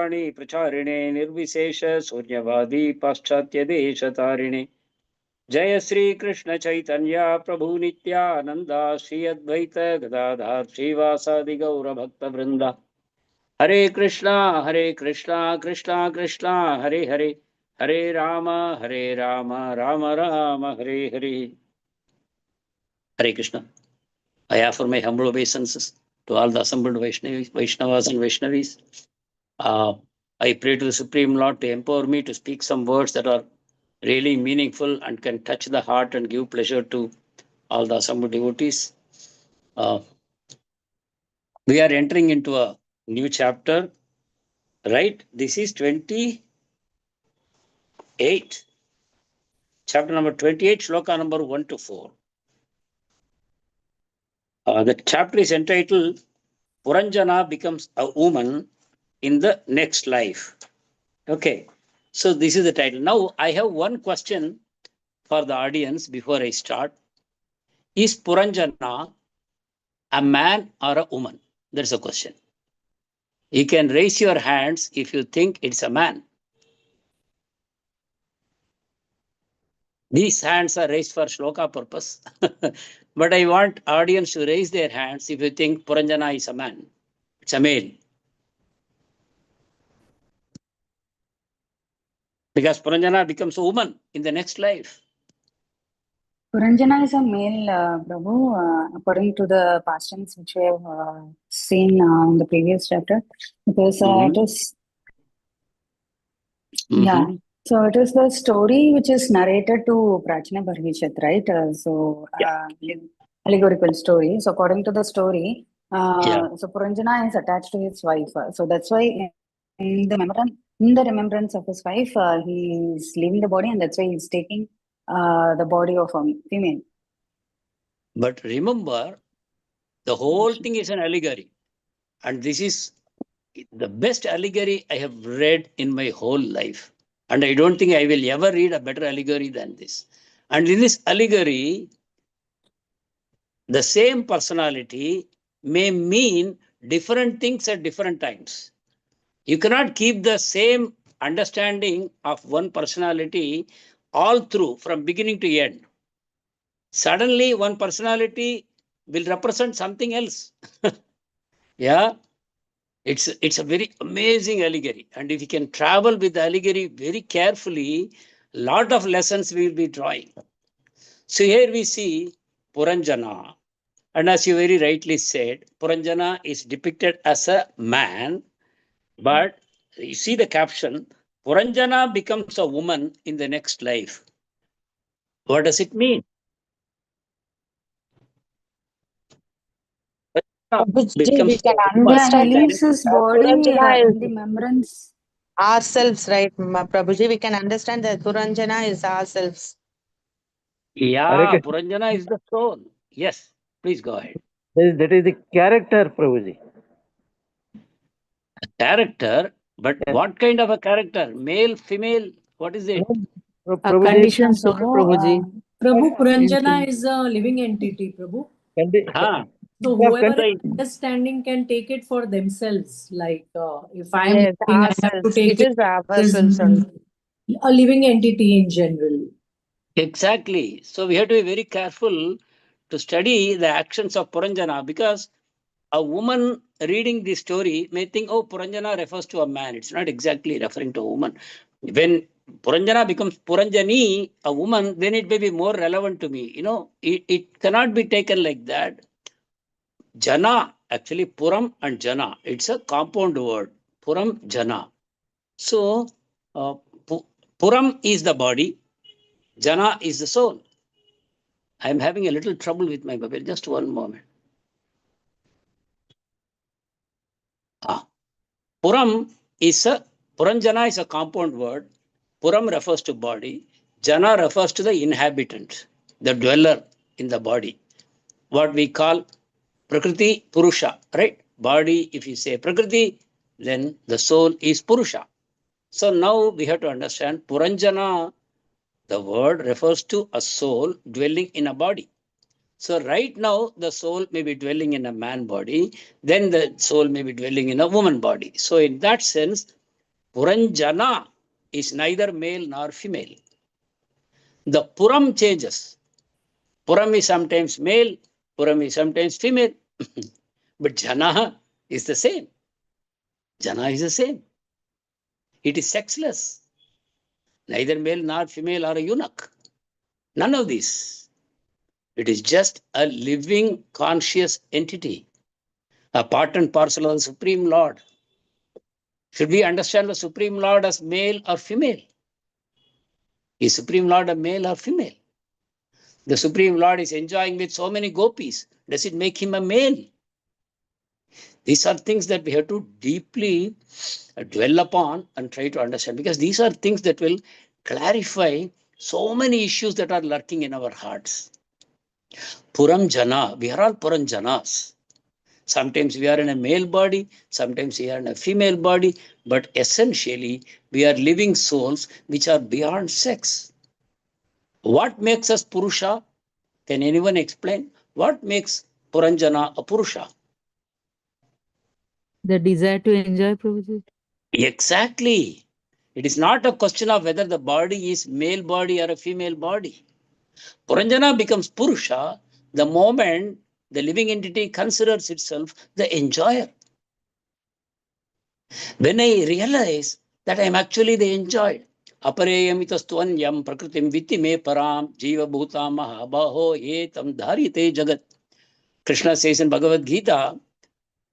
Vani Pracharine Nirvishesha Suryavadi Paschatya Deshatarine Jaya Sri Krishna Chaitanya Prabhu Nityananda Shri Advaita Gadadhar Srivasadi Gaura Bhakta Vrinda Hare Krishna Krishna Krishna Hare Hare Hare Rama Rama Rama Hare Hare. Hare Krishna. I offer my humble obeisances to all the assembled Vaishnavas and Vaishnavis. I pray to the Supreme Lord to empower me to speak some words that are really meaningful and can touch the heart and give pleasure to all the assembled devotees. We are entering into a new chapter, right? This is 28. Chapter number 28, shloka number 1 to 4. The chapter is entitled Puranjana becomes a woman in the next life. Okay, so this is the title. Now, I have one question for the audience before I start. Is Puranjana a man or a woman? That's a question. You can raise your hands if you think it's a man. These hands are raised for shloka purpose. But I want audience to raise their hands if you think Puranjana is a man. It's a male. Because Puranjana becomes a woman in the next life. Puranjana is a male, Prabhu, according to the past tense which we have seen in the previous chapter. Because it is, yeah. So it is the story which is narrated to Prachina Bharvishat, right? Allegorical story. So according to the story, so Puranjana is attached to his wife. So that's why in the remembrance of his wife, he is leaving the body, and that's why he's taking the body of a female. But remember, the whole thing is an allegory. And this is the best allegory I have read in my whole life. And I don't think I will ever read a better allegory than this. And in this allegory, the same personality may mean different things at different times. You cannot keep the same understanding of one personality all through from beginning to end. Suddenly, one personality will represent something else. Yeah. It's a very amazing allegory. And if you can travel with the allegory very carefully, a lot of lessons we will be drawing. So here we see Puranjana. And as you very rightly said, Puranjana is depicted as a man. But you see the caption, Puranjana becomes a woman in the next life. What does it mean? We can understand he leaves his body in remembrance. Ourselves, right, Prabhuji? We can understand that Puranjana is ourselves. Yeah, Puranjana is the soul. Yes, please go ahead. That is the character, Prabhuji. Character, but what kind of a character? Male, female? What is it? A condition soul, Prabhuji. Prabhu, Puranjana is a living entity, Prabhu. So whoever is understanding can take it for themselves. Like if I am living, I have to take it as a living entity in general. Exactly. So we have to be very careful to study the actions of Puranjana, because a woman reading this story may think, oh, Puranjana refers to a man. It's not exactly referring to a woman. When Puranjana becomes Puranjani, a woman, then it may be more relevant to me. You know, it cannot be taken like that. Jana, actually Puram and Jana, it's a compound word. Puram, Jana. So, Puram is the body, Jana is the soul. I am having a little trouble with my mobile. Just one moment. Puram is Puranjana is a compound word. Puram refers to body. Jana refers to the inhabitant, the dweller in the body. What we call Prakriti Purusha, right? Body, if you say Prakriti, then the soul is Purusha. So now we have to understand Puranjana, the word refers to a soul dwelling in a body. So right now, the soul may be dwelling in a man body, then the soul may be dwelling in a woman body. So in that sense, Puranjana is neither male nor female. The Puram changes. Puram is sometimes male, Puram is sometimes female. But Jana is the same. Jana is the same. It is sexless. Neither male nor female or a eunuch. None of this. It is just a living conscious entity, a part and parcel of the Supreme Lord. Should we understand the Supreme Lord as male or female? Is Supreme Lord a male or female? The Supreme Lord is enjoying with so many gopis. Does it make him a male? These are things that we have to deeply dwell upon and try to understand, because these are things that will clarify so many issues that are lurking in our hearts. Puram Jana, we are all Puram Janas. Sometimes we are in a male body, sometimes we are in a female body, but essentially we are living souls which are beyond sex. What makes us Purusha? Can anyone explain? What makes Puranjana a Purusha? The desire to enjoy, Prabhuji. Exactly. It is not a question of whether the body is male body or a female body. Puranjana becomes Purusha the moment the living entity considers itself the enjoyer. When I realize that I am actually the enjoyed, apareyamitastvanyam prakritim viti me param jiva bhuta mahabaho etam dharite jagat. Krishna says in Bhagavad Gita,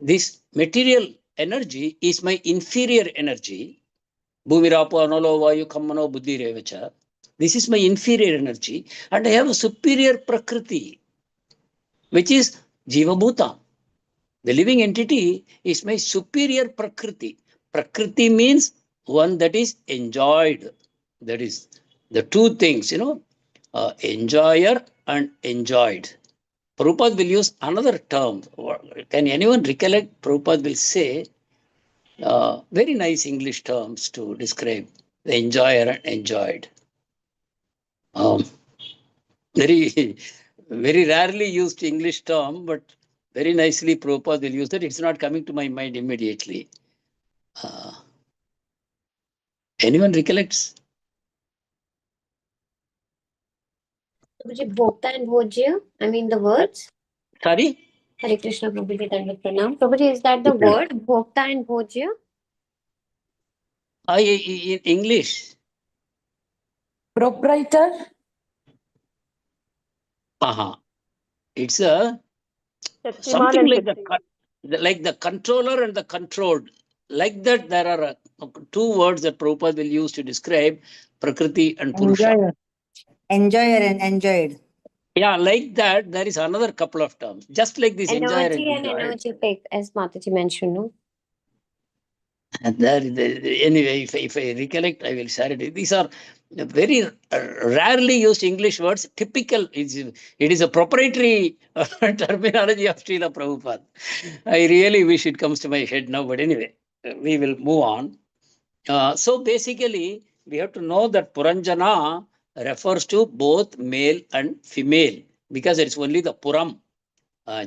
this material energy is my inferior energy. Bhumirapo anolo vayu kammano buddhi revacha. This is my inferior energy, and I have a superior prakriti, which is jiva bhuta. The living entity is my superior prakriti. Prakriti means one that is enjoyed. That is the two things, enjoyer and enjoyed. Prabhupada will use another term. Can anyone recollect? Prabhupada will say very nice English terms to describe the enjoyer and enjoyed. Very, very rarely used English term, but very nicely Prabhupada will use that. It's not coming to my mind immediately. Anyone recollects? Prabhuji, Bhokta and Bhojya, I mean the words. Sorry? Hare Krishna, Prabhuji, Dandavat Pranam. Prabhuji, is that the word, Bhokta and Bhojya? In English. Proprietor? It's a something like the controller and the controlled. Like that, there are two words that Prabhupada will use to describe Prakriti and Purusha. Enjoyer and enjoyed. Yeah, like that, there is another couple of terms. Just like this enjoyer and Energy and enjoyed. energetic, as Mataji mentioned, no? And anyway, if I recollect, I will share it. These are very rarely used English words. Typical, it is a proprietary terminology of Srila Prabhupada. I really wish it comes to my head now, but anyway, we will move on. So basically, we have to know that Puranjana refers to both male and female, because it's only the Puram.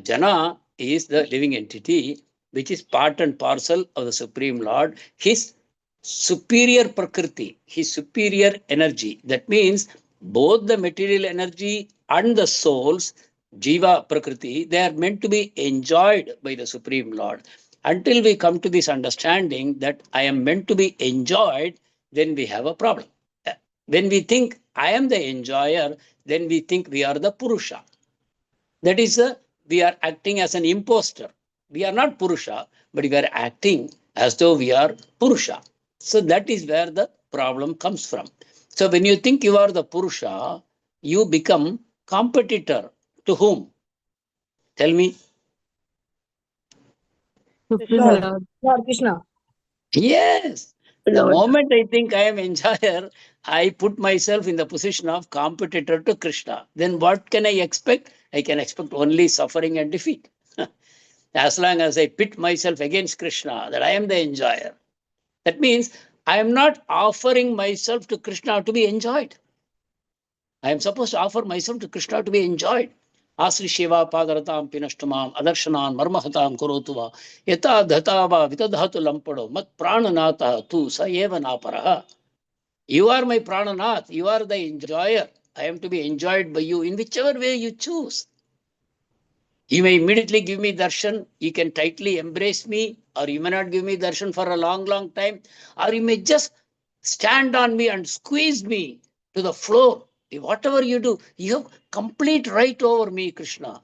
Jana is the living entity, which is part and parcel of the Supreme Lord. His superior prakriti, his superior energy. That means both the material energy and the soul's jiva prakriti, they are meant to be enjoyed by the Supreme Lord. Until we come to this understanding that I am meant to be enjoyed, then we have a problem. When we think I am the enjoyer, then we think we are the Purusha. That is, we are acting as an imposter. We are not Purusha, but we are acting as though we are Purusha. So that is where the problem comes from. So when you think you are the Purusha, you become competitor to whom? Tell me. Supreme Lord Krishna. Yes. The Lord. moment I think I am enjoyer, I put myself in the position of competitor to Krishna. Then what can I expect? I can expect only suffering and defeat. As long as I pit myself against Krishna, that I am the enjoyer. That means I am not offering myself to Krishna to be enjoyed. I am supposed to offer myself to Krishna to be enjoyed. Asrishyeva padaratam pinashtamam adarshanan marmahatam kurotuva yata dhatava vitadhatu lampado mat prananata tu sa eva naparaha. You are my prananath. You are the enjoyer. I am to be enjoyed by you in whichever way you choose. You may immediately give me darshan, you can tightly embrace me, or you may not give me darshan for a long, long time, or you may just stand on me and squeeze me to the floor. Whatever you do, you have complete right over me, Krishna.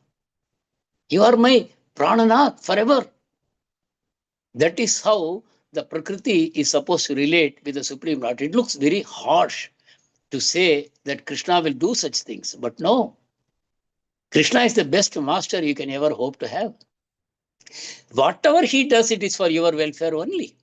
You are my prananath forever. That is how the Prakriti is supposed to relate with the Supreme Lord. It looks very harsh to say that Krishna will do such things, but no. Krishna is the best master you can ever hope to have. Whatever he does, it is for your welfare only.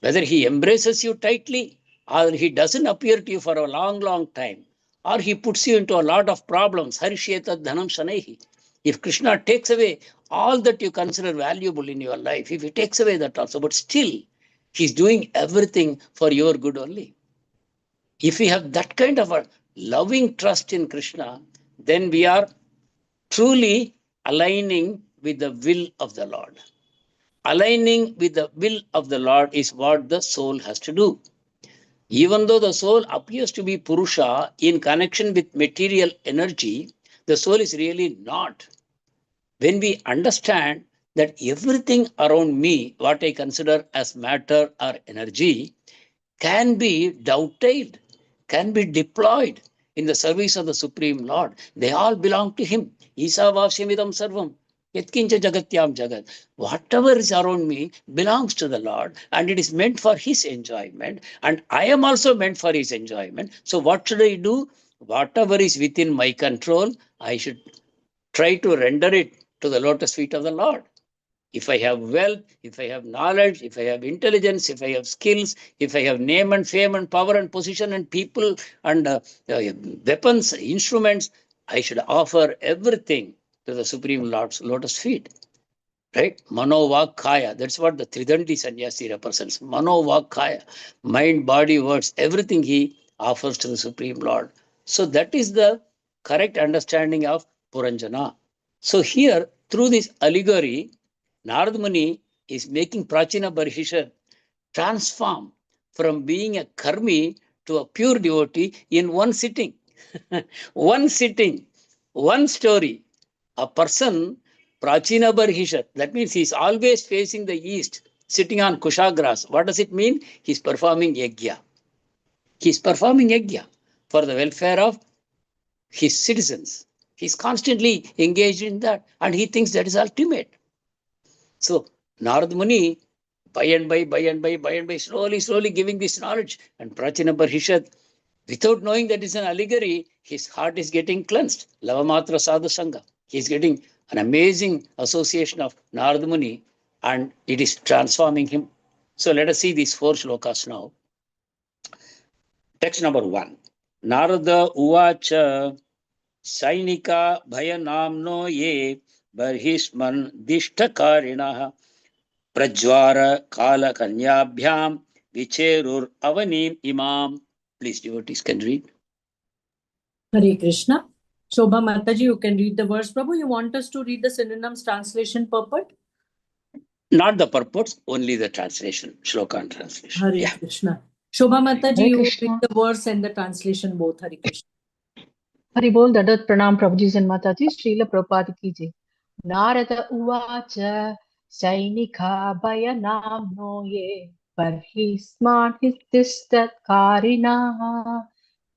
Whether he embraces you tightly, or he doesn't appear to you for a long, long time, or he puts you into a lot of problems. Harishyeta dhanam shanaihi. If Krishna takes away all that you consider valuable in your life, if he takes away that also, but still, he's doing everything for your good only. If we have that kind of a loving trust in Krishna, then we are truly aligning with the will of the Lord. Aligning with the will of the Lord is what the soul has to do. Even though the soul appears to be Purusha in connection with material energy, the soul is really not. When we understand that everything around me, what I consider as matter or energy, can be dovetailed, can be deployed in the service of the Supreme Lord. They all belong to Him. Isavasyamidam sarvam. Yatkincha jagatyam jagat. Whatever is around me belongs to the Lord, and it is meant for His enjoyment, and I am also meant for His enjoyment. So what should I do? Whatever is within my control, I should try to render it to the lotus feet of the Lord. If I have wealth, if I have knowledge, if I have intelligence, if I have skills, if I have name and fame and power and position and people and weapons, instruments, I should offer everything to the Supreme Lord's lotus feet. Right? Mano Vak Kaya. That's what the Tridandi Sannyasi represents. Mano Vak Kaya. Mind, body, words, everything he offers to the Supreme Lord. So that is the correct understanding of Puranjana. So here, through this allegory, Narad Muni is making Prachina Barhisha transform from being a karmi to a pure devotee in one sitting. One sitting, one story. A person, Prachina Barhisha, that means he's always facing the east, sitting on Kushagras. What does it mean? He's performing yajna. He's performing yajna for the welfare of his citizens. He's constantly engaged in that, and he thinks that is ultimate. So Narad Muni, by and by, slowly giving this knowledge. And Prachina Barhishad, without knowing that it's an allegory, his heart is getting cleansed. Lavamatra Sadhu Sangha. He's getting an amazing association of Narad Muni, and it is transforming him. So let us see these 4 shlokas now. Text number 1. Narada Uvacha Sainika Bhayanamno Ye Barhisman Dishtakarinaha Prajwara Kala Kanyabhyam Vicherur Avanim Imam. Please, devotees can read. Hare Krishna. Shobha Mataji, you can read the verse. Prabhu, you want us to read the synonyms translation purport? Not the purports, only the translation, shloka and translation. Hare Krishna. Shobha Mataji, you read the verse and the translation both. Hare Krishna. Hari बोल ददत प्रणाम प्रभुजी and माताजी श्रील प्रभुपाद की जय नारद उवाच सैनिका भयनाम्नो ये बर्हिस्मान्निस्तिष्ठत्कारिणः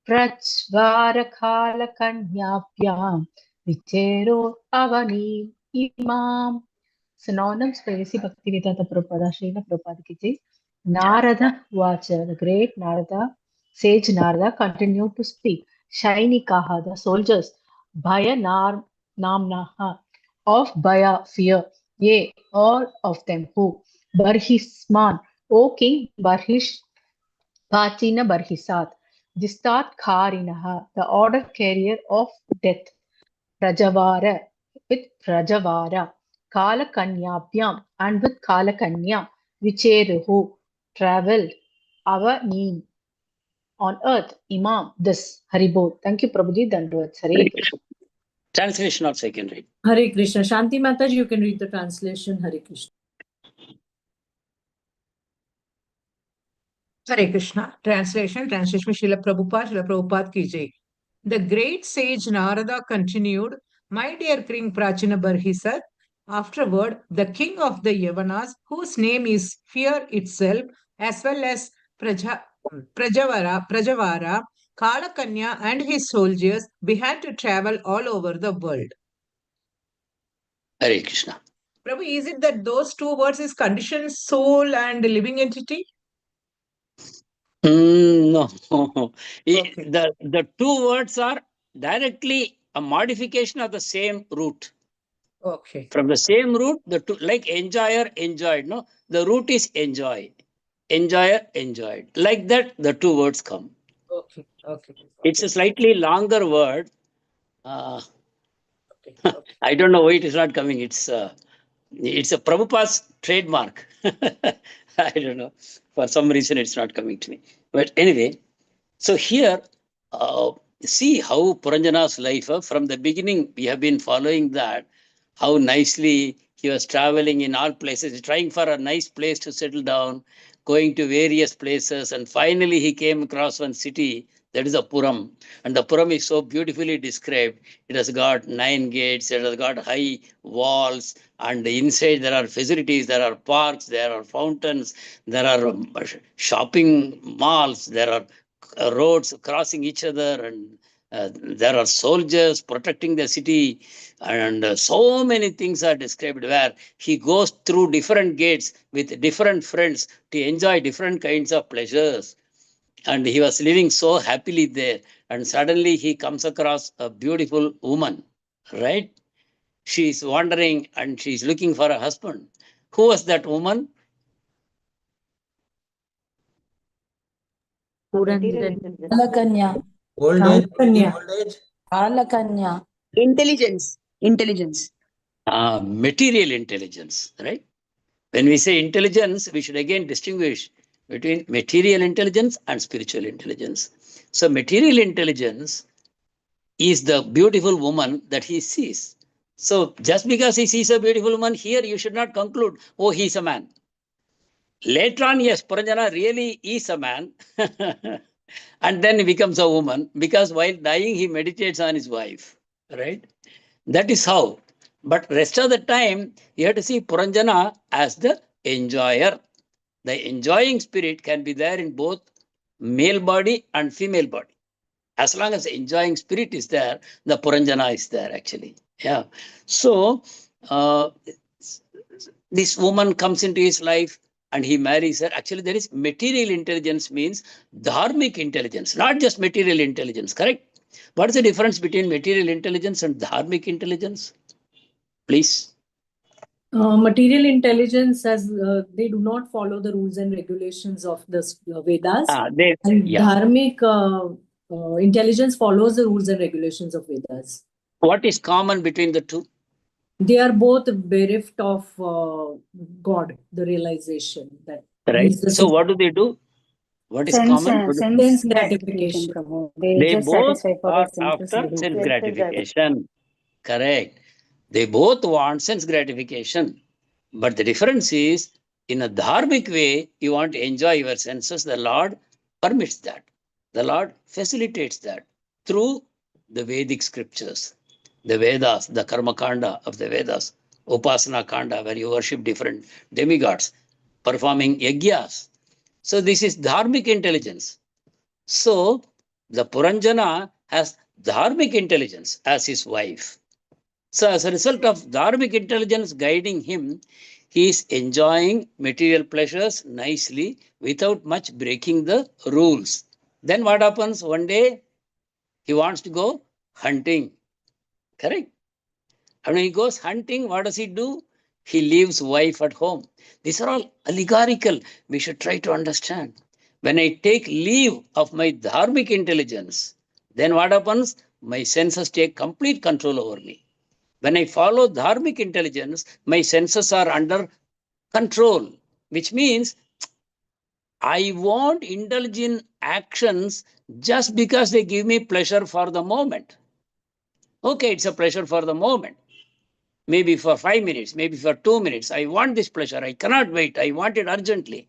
प्रज्वारकालकन्याभ्यां विचेरो अवनीम् इमाम्. Synonyms Prayasi Bhaktivedanta Prabhupada Srila Prabhupada ki jai. Narada Vacha, the great Narada, sage Narada, continued to speak. Shainikaha, the soldiers, Bhaya Namnaha, of Bhaya, fear, yea, all of them who, Barhisman, O King Barhish, Pachina Barhisat, Distat Kharinaha, the order carrier of death, Prajavara, with Prajavara, Kalakanyabhyam, and with Kalakanya, Vicheruhu, traveled, our name on earth, Imam, this, Haribol. Thank you, Prabhuji, Dandavats, Hare Krishna. Translation also I can read. Hare Krishna. Shanti Mataji, you can read the translation. Hare Krishna. Hare Krishna. Translation Srila Prabhupada ki jai. The great sage Narada continued, My dear King Prachina Barhisar, afterward, the king of the Yavanas, whose name is fear itself, as well as Prajavara, Kalakanya, and his soldiers began to travel all over the world. Hare Krishna. Prabhu, is it that those two words is conditioned soul and living entity? No. Okay. The two words are directly a modification of the same root. Okay. From the same root, the two, like enjoyer, enjoyed. No, the root is enjoy. Enjoyer, enjoyed. Like that, the two words come. Okay. Okay. It's a slightly longer word. Okay. I don't know why it is not coming. It's a Prabhupada's trademark. I don't know. For some reason, it's not coming to me. But anyway, so here, see how Puranjana's life, from the beginning, we have been following that, how nicely he was traveling in all places, trying for a nice place to settle down, going to various places, and finally he came across one city, that is a Puram. And the Puram is so beautifully described. It has got 9 gates, it has got high walls, and inside there are facilities, there are parks, there are fountains, there are shopping malls, there are roads crossing each other, and there are soldiers protecting the city, and so many things are described where he goes through different gates with different friends to enjoy different kinds of pleasures. And he was living so happily there. And suddenly he comes across a beautiful woman, right? She is wandering and she is looking for a husband. Who was that woman? Kalakanya. Kalakanya. Intelligence. Material intelligence, right? When we say intelligence, we should again distinguish between material intelligence and spiritual intelligence. So material intelligence is the beautiful woman that he sees. So just because he sees a beautiful woman here, you should not conclude, oh, he's a man. Later on, yes, Puranjana really is a man. And then he becomes a woman, because while dying, he meditates on his wife, right? That is how. But rest of the time, you have to see Puranjana as the enjoyer. The enjoying spirit can be there in both male body and female body. As long as the enjoying spirit is there, the Puranjana is there actually. Yeah. So this woman comes into his life and he marries her. Actually, there is material intelligence means dharmic intelligence, not just material intelligence, correct? What is the difference between material intelligence and dharmic intelligence? Please. Material intelligence, as they do not follow the rules and regulations of the Vedas. And dharmic intelligence follows the rules and regulations of Vedas. What is common between the two? They are both bereft of God, the realization that. Right. So what do? What is common? Sense gratification. They just both satisfy for are their senses. after sense gratification. Correct. They both want sense gratification. But the difference is, in a dharmic way, you want to enjoy your senses. The Lord permits that. The Lord facilitates that through the Vedic scriptures, the Vedas, the Karma Kanda of the Vedas, Upasana Kanda, where you worship different demigods, performing yajnas. So this is dharmic intelligence. So the Puranjana has dharmic intelligence as his wife. So as a result of dharmic intelligence guiding him, he is enjoying material pleasures nicely without much breaking the rules. Then what happens? One day he wants to go hunting. Correct? And when he goes hunting, what does he do? He leaves wife at home. These are all allegorical. We should try to understand. When I take leave of my dharmic intelligence, then what happens? My senses take complete control over me. When I follow dharmic intelligence, my senses are under control, which means I won't indulge in actions just because they give me pleasure for the moment. Okay, it's a pleasure for the moment. Maybe for 5 minutes, maybe for 2 minutes. I want this pleasure. I cannot wait. I want it urgently.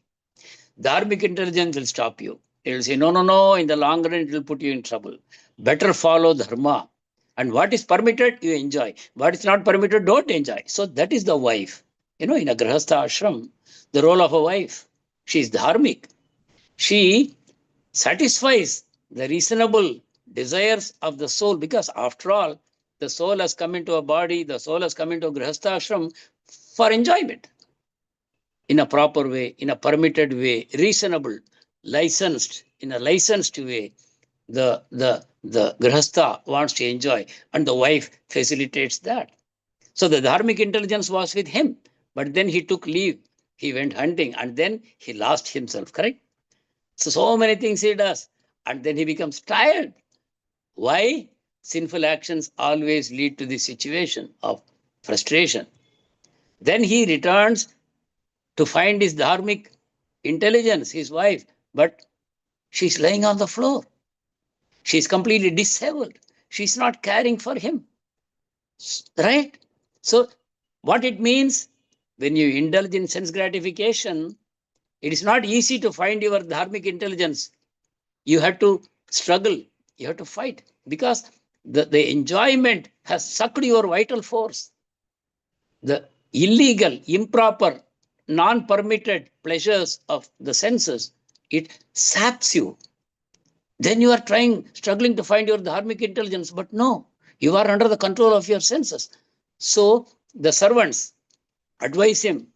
Dharmic intelligence will stop you. It will say, no, no, no. In the long run, it will put you in trouble. Better follow dharma. And what is permitted, you enjoy. What is not permitted, don't enjoy. So that is the wife. In a grahastha ashram, the role of a wife. She is dharmic. She satisfies the reasonable desires of the soul, because after all, the soul has come into a body, the soul has come into a grahastha ashram for enjoyment. In a proper way, in a permitted way, reasonable, licensed, in a licensed way, the grahastha wants to enjoy, and the wife facilitates that. So the dharmic intelligence was with him, but then he took leave. He went hunting, and then he lost himself, correct? So many things he does, and then he becomes tired. Why? Sinful actions always lead to this situation of frustration. Then he returns to find his dharmic intelligence, his wife, but she's lying on the floor. She's completely disabled. She's not caring for him. Right? So, what it means, when you indulge in sense gratification, it is not easy to find your dharmic intelligence. You have to struggle, you have to fight, because the enjoyment has sucked your vital force. The illegal, improper, non-permitted pleasures of the senses, it saps you. Then you are struggling to find your dharmic intelligence, but no, you are under the control of your senses. So the servants advise him.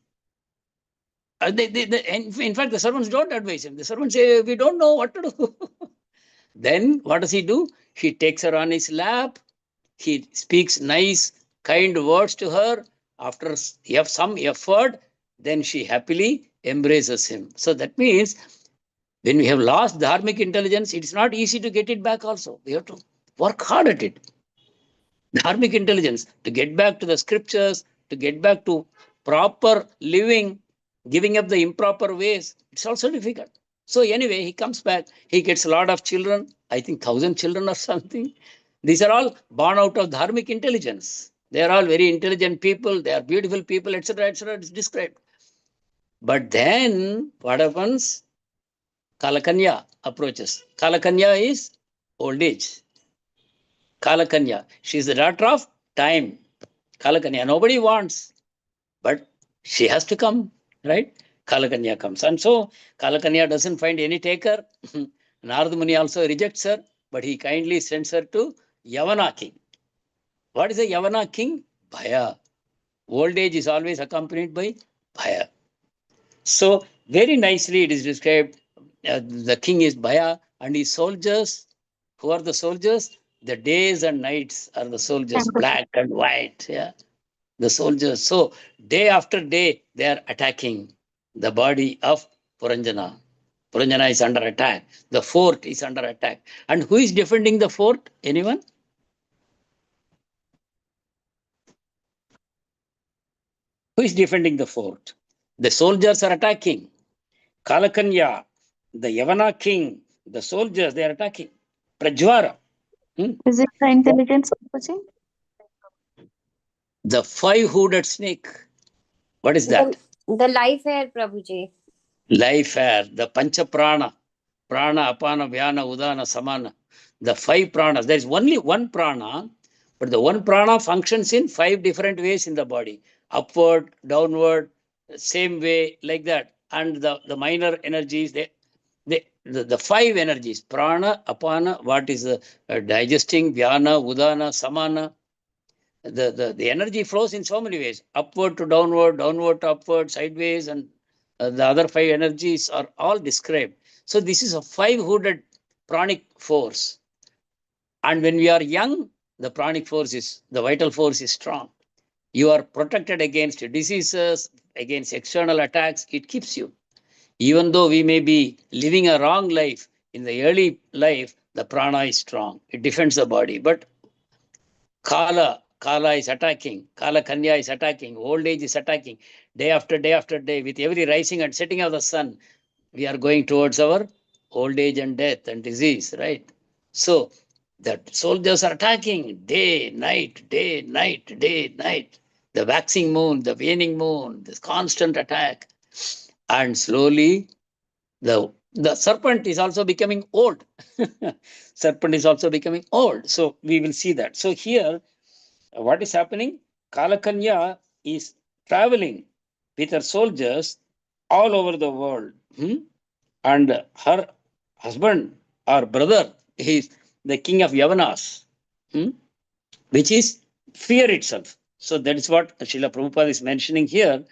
In fact, the servants don't advise him. The servants say, we don't know what to do. Then what does he do? He takes her on his lap. He speaks nice, kind words to her. After some effort, then she happily embraces him. So that means when we have lost dharmic intelligence, it's not easy to get it back also. We have to work hard at it. Dharmic intelligence, to get back to the scriptures, to get back to proper living, giving up the improper ways, it's also difficult. So anyway, he comes back. He gets a lot of children. I think 1,000 children or something. These are all born out of dharmic intelligence. They are all very intelligent people. They are beautiful people, etc., etc. It's described. But then what happens? Kalakanya approaches. Kalakanya is old age. Kalakanya. She is the daughter of time. Kalakanya. Nobody wants, but she has to come, right? Kalakanya comes. And so Kalakanya doesn't find any taker. Narada Muni also rejects her, but he kindly sends her to Yavana king. What is a Yavana king? Bhaya. Old age is always accompanied by Bhaya. So very nicely it is described. The king is Bhaya, and his soldiers. Who are the soldiers? The days and nights are the soldiers, black and white. Yeah, the soldiers. So day after day, they are attacking the body of Puranjana. Puranjana is under attack. The fort is under attack. And who is defending the fort? Anyone? Who is defending the fort? The soldiers are attacking. Kalakanya, the Yavana king, the soldiers, they are attacking. Prajvara. Is it the intelligence, Prabhuji? The five-hooded snake. What is that? The life air, Prabhuji. Life air, the Pancha Prana. Prana, Apana, Vyana, Udana, Samana. The 5 pranas. There is only one prana, but the one prana functions in 5 different ways in the body. Upward, downward, same way, like that. And the minor energies, the 5 energies, prana, apana, what is the digesting, vyana, udana, samana. The energy flows in so many ways, upward to downward, downward to upward, sideways, and the other 5 energies are all described. So this is a 5-hooded pranic force. And when we are young, the pranic force the vital force is strong. You are protected against diseases, against external attacks. It keeps you. Even though we may be living a wrong life, in the early life, the prana is strong. It defends the body. But Kala is attacking. Kala Kanya is attacking. Old age is attacking. Day after day after day, with every rising and setting of the sun, we are going towards our old age and death and disease, right? So That soldiers are attacking day, night, day, night, day, night. The waxing moon, the waning moon, this constant attack. And slowly the serpent is also becoming old. Serpent is also becoming old. So we will see that. So here, what is happening? Kalakanya is traveling with her soldiers all over the world. And her husband or brother is the king of Yavanas, which is fear itself. So that is what Srila Prabhupada is mentioning here.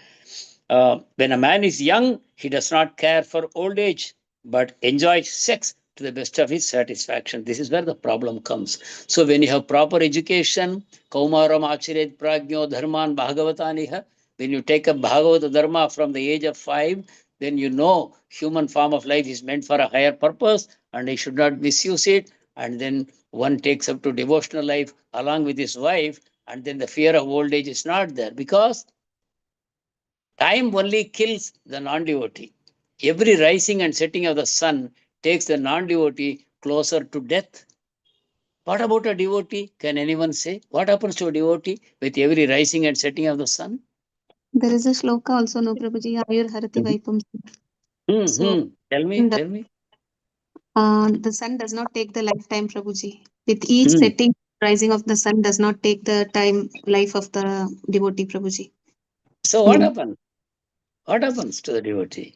When a man is young, he does not care for old age, but enjoys sex to the best of his satisfaction. This is where the problem comes. So when you have proper education, Kaumaram Achiret Prajno Dharman Bhagavataniha, when you take up Bhagavata Dharma from the age of 5, then you know human form of life is meant for a higher purpose and he should not misuse it. And then one takes up to devotional life along with his wife, and then the fear of old age is not there because time only kills the non-devotee. Every rising and setting of the sun takes the non-devotee closer to death. What about a devotee? Can anyone say? What happens to a devotee with every rising and setting of the sun? There is a shloka also, no, Prabhuji, Ayur Harati Vaipam. So, Tell me. The sun does not take the lifetime, Prabhuji. With each setting, rising of the sun does not take the time, life of the devotee, Prabhuji. So what happens? What happens to the devotee?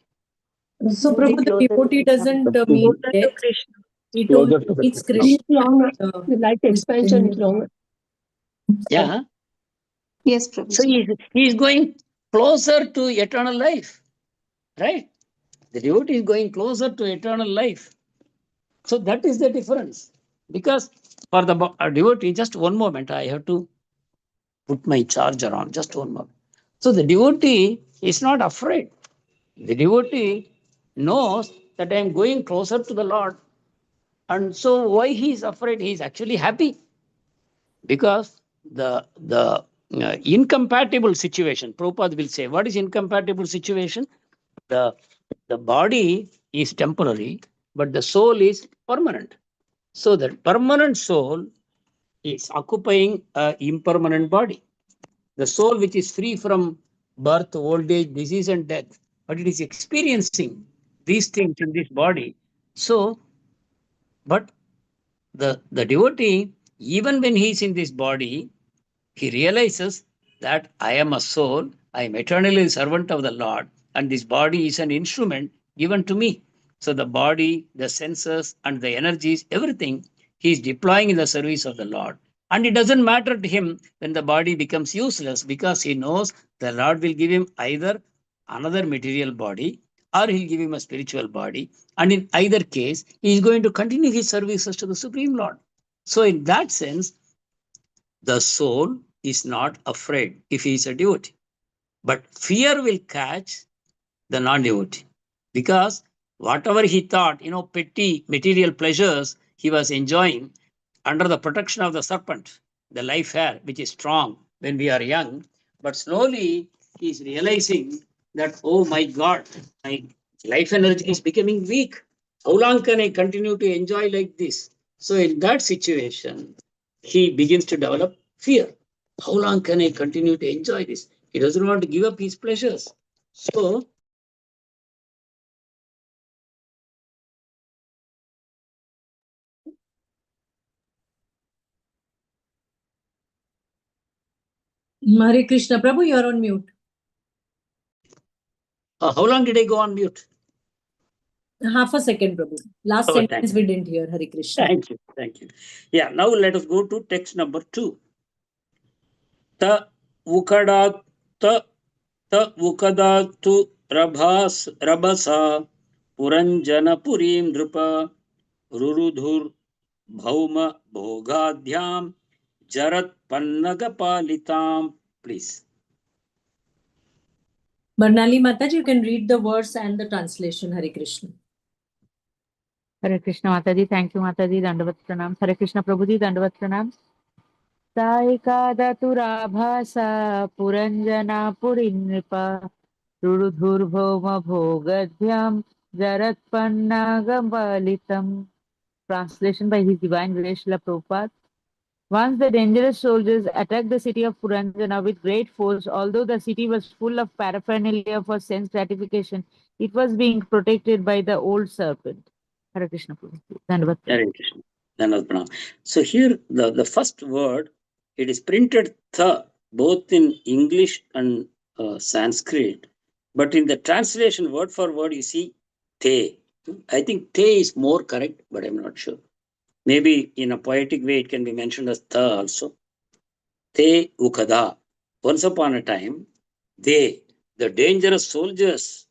So, Prabhu, the devotee doesn't mean death. It only means Krishna. The life expansion is longer. Yeah. Yes, Prabhuji. So he is going closer to eternal life, right? The devotee is going closer to eternal life. So that is the difference. Because for the devotee, just one moment, I have to put my charger on. Just one moment. So the devotee is not afraid. The devotee knows that I am going closer to the Lord. And so why he is afraid? He is actually happy. Because the incompatible situation, Prabhupada will say, what is incompatible situation? The body is temporary, but the soul is permanent. So that permanent soul is occupying an impermanent body. The soul which is free from birth, old age, disease, and death, but it is experiencing these things in this body. So, but the devotee, even when he is in this body, he realizes that I am a soul, I am eternally a servant of the Lord, and this body is an instrument given to me. So the body, the senses, and the energies, everything, he is deploying in the service of the Lord. And it doesn't matter to him when the body becomes useless because he knows the Lord will give him either another material body or he'll give him a spiritual body. And in either case, he is going to continue his services to the Supreme Lord. So, in that sense, the soul is not afraid if he is a devotee. But fear will catch the non-devotee because whatever he thought, petty material pleasures he was enjoying under the protection of the serpent, the life hair, which is strong when we are young, but slowly he is realizing that, oh my God, my life energy is becoming weak. How long can I continue to enjoy like this? So in that situation, he begins to develop fear. How long can I continue to enjoy this? He doesn't want to give up his pleasures. So Hare Krishna, Prabhu, you are on mute. how long did I go on mute? Half a second, Prabhu. Last sentence we didn't hear. Hare Krishna. Thank you. Yeah, now let us go to text number 2. Ta ukada ta ukadatu rabasa puranjana purim drupa rurudhur bhauma bhogadhyam jarat pannagapalitam. Please. Barnali Mataji, you can read the verse and the translation. Hare Krishna. Hare Krishna Mataji, thank you Mataji, Dandavat Pranam. Hare Krishna Prabhuji, Dandavat Pranam. Saikadaturabhasa puranjana purinripa rudhurvoma bhogadhyam jaratpanna gambalitam translation by His Divine Grace Srila Prabhupada. Once the dangerous soldiers attacked the city of Puranjana with great force. Although the city was full of paraphernalia for sense gratification, it was being protected by the old serpent. Hare Krishna Prabhu. Hare Krishna. Dhanavad Pranam. So here the first word, it is printed tha, both in English and Sanskrit. But in the translation, word for word, you see te. I think te is more correct, but I'm not sure. Maybe in a poetic way, it can be mentioned as tha also. Te ukada. Once upon a time, they, the dangerous soldiers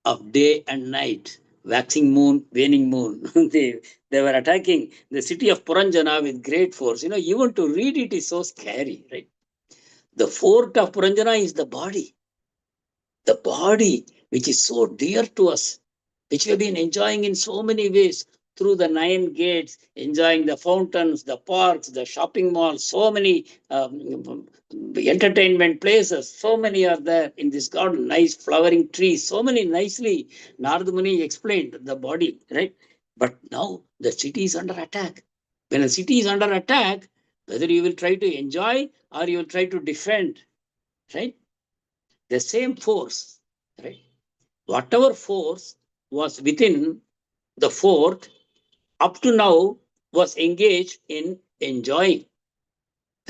of day and night, waxing moon, waning moon, they were attacking the city of Puranjana with great force. You know, even to read it is so scary, right? The fort of Puranjana is the body which is so dear to us, which we have been enjoying in so many ways through the 9 gates, enjoying the fountains, the parks, the shopping malls, so many entertainment places, so many are there in this garden, nice flowering trees, so many nicely Narada Muni explained the body, right? But now the city is under attack. When a city is under attack, whether you will try to enjoy or you will try to defend, right? The same force, right? Whatever force was within the fort up to now was engaged in enjoying,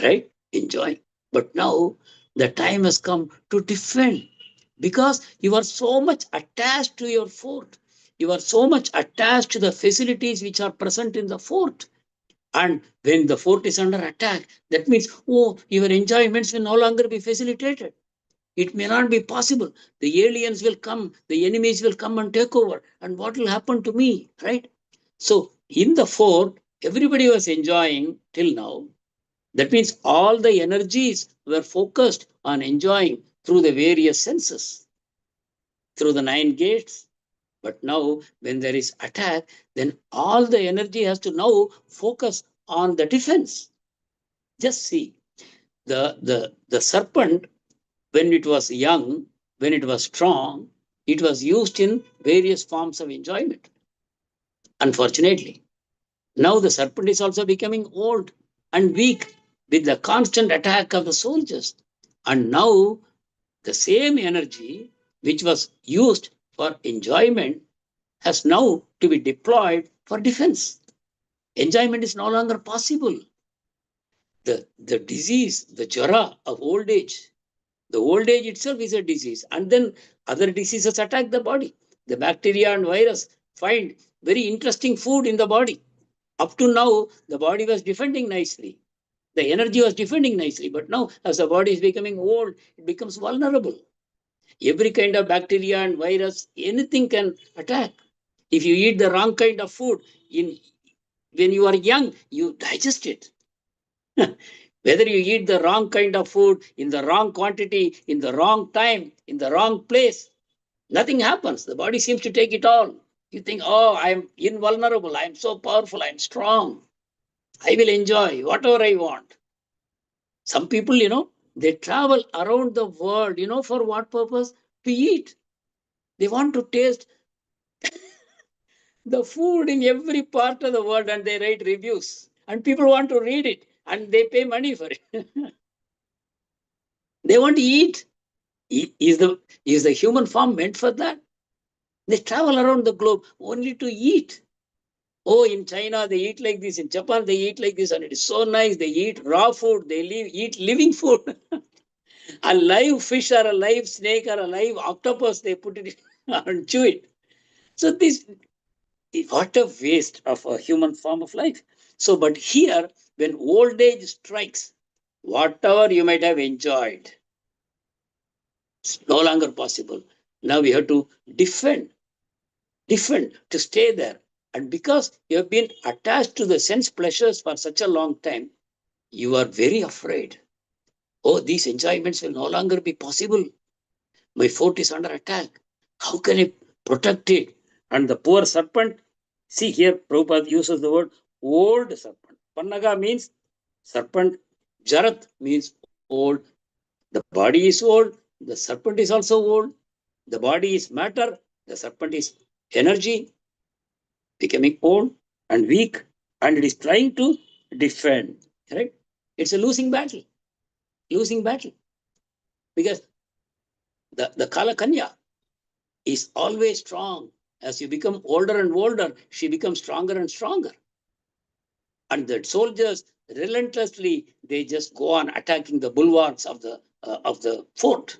right? Enjoying. But now the time has come to defend because you are so much attached to your fort. You are so much attached to the facilities which are present in the fort. And when the fort is under attack, that means, oh, your enjoyments will no longer be facilitated. It may not be possible. The aliens will come, the enemies will come and take over. And what will happen to me, right? So in the fort, everybody was enjoying till now. That means all the energies were focused on enjoying through the various senses, through the 9 gates. But now when there is attack, then all the energy has to now focus on the defense. Just see, the serpent, when it was young, when it was strong, it was used in various forms of enjoyment. Unfortunately, now the serpent is also becoming old and weak with the constant attack of the soldiers. And now the same energy which was used for enjoyment has now to be deployed for defense. Enjoyment is no longer possible. The disease, the jara of old age, the old age itself is a disease. And then other diseases attack the body. The bacteria and virus find very interesting food in the body. Up to now, the body was defending nicely. The energy was defending nicely. But now, as the body is becoming old, it becomes vulnerable. Every kind of bacteria and virus, anything can attack. If you eat the wrong kind of food, when you are young, you digest it. Whether you eat the wrong kind of food in the wrong quantity, in the wrong time, in the wrong place, nothing happens. The body seems to take it all. You think, oh, I'm invulnerable. I'm so powerful. I'm strong. I will enjoy whatever I want. Some people, they travel around the world, for what purpose? To eat. They want to taste the food in every part of the world and they write reviews. And people want to read it and they pay money for it. They want to eat. Is the human form meant for that? They travel around the globe only to eat. Oh, in China, they eat like this. In Japan, they eat like this. And it is so nice. They eat raw food. They eat living food. A live fish or a live snake or a live octopus, they put it and chew it. So this, what a waste of a human form of life. So, but here, when old age strikes, whatever you might have enjoyed, it's no longer possible. Now we have to defend, to stay there. And because you have been attached to the sense pleasures for such a long time, you are very afraid. Oh, these enjoyments will no longer be possible. My fort is under attack. How can I protect it? And the poor serpent, see here, Prabhupada uses the word old serpent. Pannaga means serpent. Jarat means old. The body is old. The serpent is also old. The body is matter. The serpent is energy, becoming old. and weak, and it is trying to defend. Correct? It's a losing battle. Losing battle. Because the Kala Kanya is always strong. As you become older and older, she becomes stronger and stronger. And the soldiers relentlessly, they just go on attacking the bulwarks of the fort.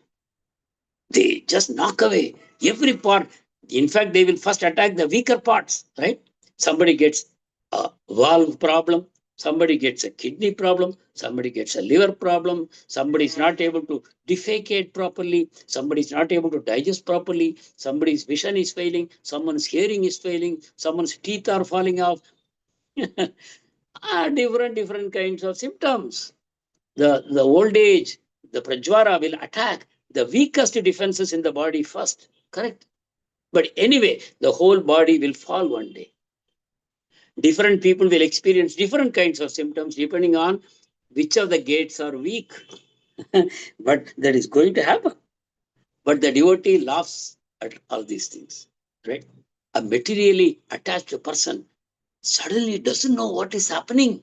They just knock away every part. In fact, they will first attack the weaker parts, right? Somebody gets a valve problem, somebody gets a kidney problem, somebody gets a liver problem, somebody is not able to defecate properly, somebody is not able to digest properly, somebody's vision is failing, someone's hearing is failing, someone's teeth are falling off. Different kinds of symptoms. The old age, the prajvara will attack the weakest defenses in the body first. Correct? But anyway, the whole body will fall one day. Different people will experience different kinds of symptoms depending on which of the gates are weak. But that is going to happen. But the devotee laughs at all these things. Right? A materially attached person suddenly doesn't know what is happening.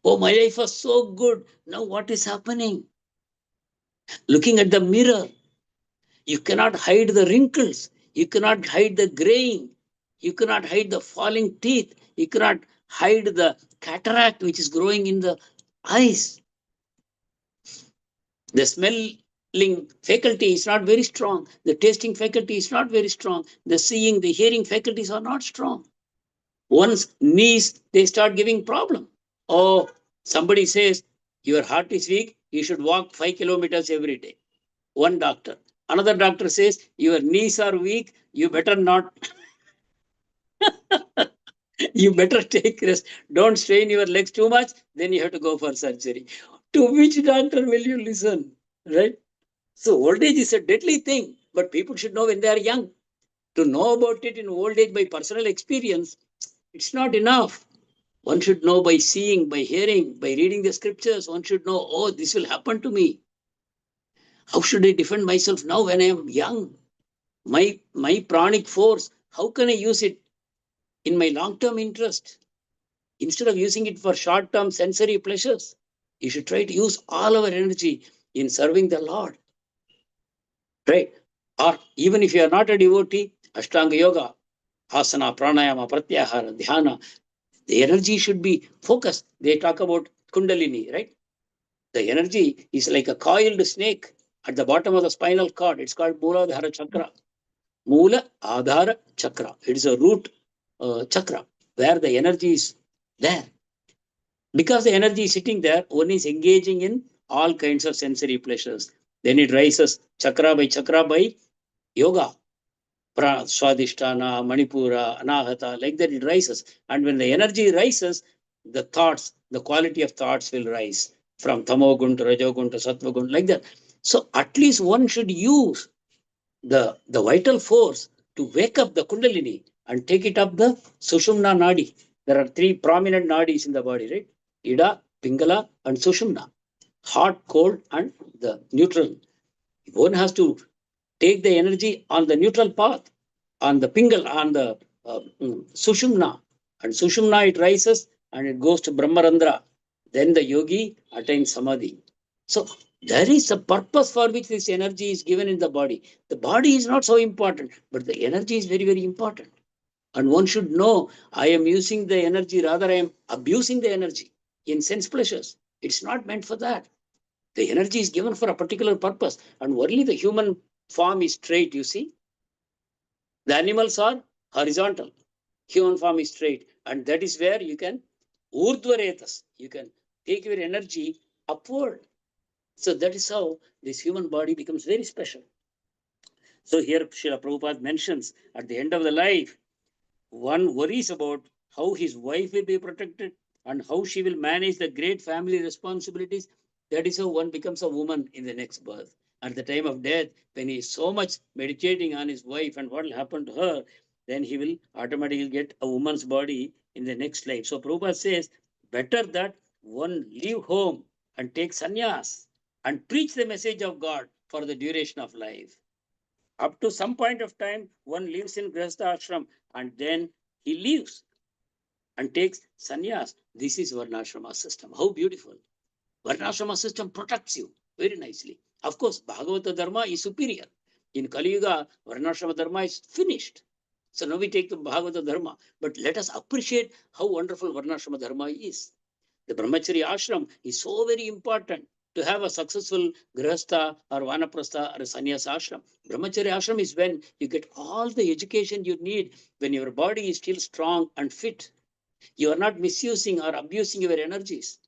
Oh, my life was so good. Now what is happening? Looking at the mirror, you cannot hide the wrinkles. You cannot hide the graying. You cannot hide the falling teeth. You cannot hide the cataract which is growing in the eyes. The smelling faculty is not very strong. The tasting faculty is not very strong. The seeing, the hearing faculties are not strong. Once knees, they start giving problem. Oh, somebody says, your heart is weak, you should walk 5 kilometers every day. One doctor. Another doctor says, your knees are weak, you better not, you better take rest. Don't strain your legs too much, then you have to go for surgery. To which doctor will you listen? Right? So old age is a deadly thing, but people should know when they are young. To know about it in old age by personal experience, it's not enough. One should know by seeing, by hearing, by reading the scriptures. One should know, oh, this will happen to me. How should I defend myself now when I am young? My pranic force, how can I use it in my long-term interest? Instead of using it for short-term sensory pleasures, you should try to use all our energy in serving the Lord. Right? Or even if you are not a devotee, Ashtanga Yoga, Asana, Pranayama, Pratyahara, Dhyana, the energy should be focused. They talk about Kundalini, right? The energy is like a coiled snake at the bottom of the spinal cord. It's called Mooladhara Chakra. Moola Adhara Chakra. It is a root chakra where the energy is there. Because the energy is sitting there, one is engaging in all kinds of sensory pleasures. Then it rises chakra by yoga. Swadhisthana, Manipura, Anahata, like that it rises. And when the energy rises, the thoughts, the quality of thoughts will rise from Tamogun to Rajogun to Sattvagun, like that. So at least one should use the vital force to wake up the Kundalini and take it up the Sushumna Nadi. There are 3 prominent nadis in the body, right? Ida, Pingala, and Sushumna. Hot, cold, and the neutral. One has to take the energy on the neutral path, on the Pingal, on the Sushumna. And Sushumna, it rises and it goes to Brahmarandra. Then the yogi attains Samadhi. So there is a purpose for which this energy is given in the body. The body is not so important, but the energy is very, very important. And one should know, I am using the energy, rather I am abusing the energy in sense pleasures. It's not meant for that. The energy is given for a particular purpose. And only the human form is straight, you see. The animals are horizontal. Human form is straight. And that is where you can urdhvaretas. You can take your energy upward. So that is how this human body becomes very special. So here Srila Prabhupada mentions at the end of the life, one worries about how his wife will be protected and how she will manage the great family responsibilities. That is how one becomes a woman in the next birth. At the time of death, when he is so much meditating on his wife and what will happen to her, then he will automatically get a woman's body in the next life. So Prabhupada says, better that one leave home and take sannyas and preach the message of God for the duration of life. Up to some point of time, one lives in Grihastha ashram and then he leaves. and takes sannyas. This is Varnashrama system. How beautiful. Varnashrama system protects you very nicely. Of course, Bhagavata Dharma is superior. In Kali Yuga, Varnashrama Dharma is finished. So now we take the Bhagavata Dharma. But let us appreciate how wonderful Varnashrama Dharma is. The Brahmachari ashram is so very important to have a successful grihastha or vanaprastha or a sannyasa ashram. Brahmachari ashram is when you get all the education you need, when your body is still strong and fit. You are not misusing or abusing your energies.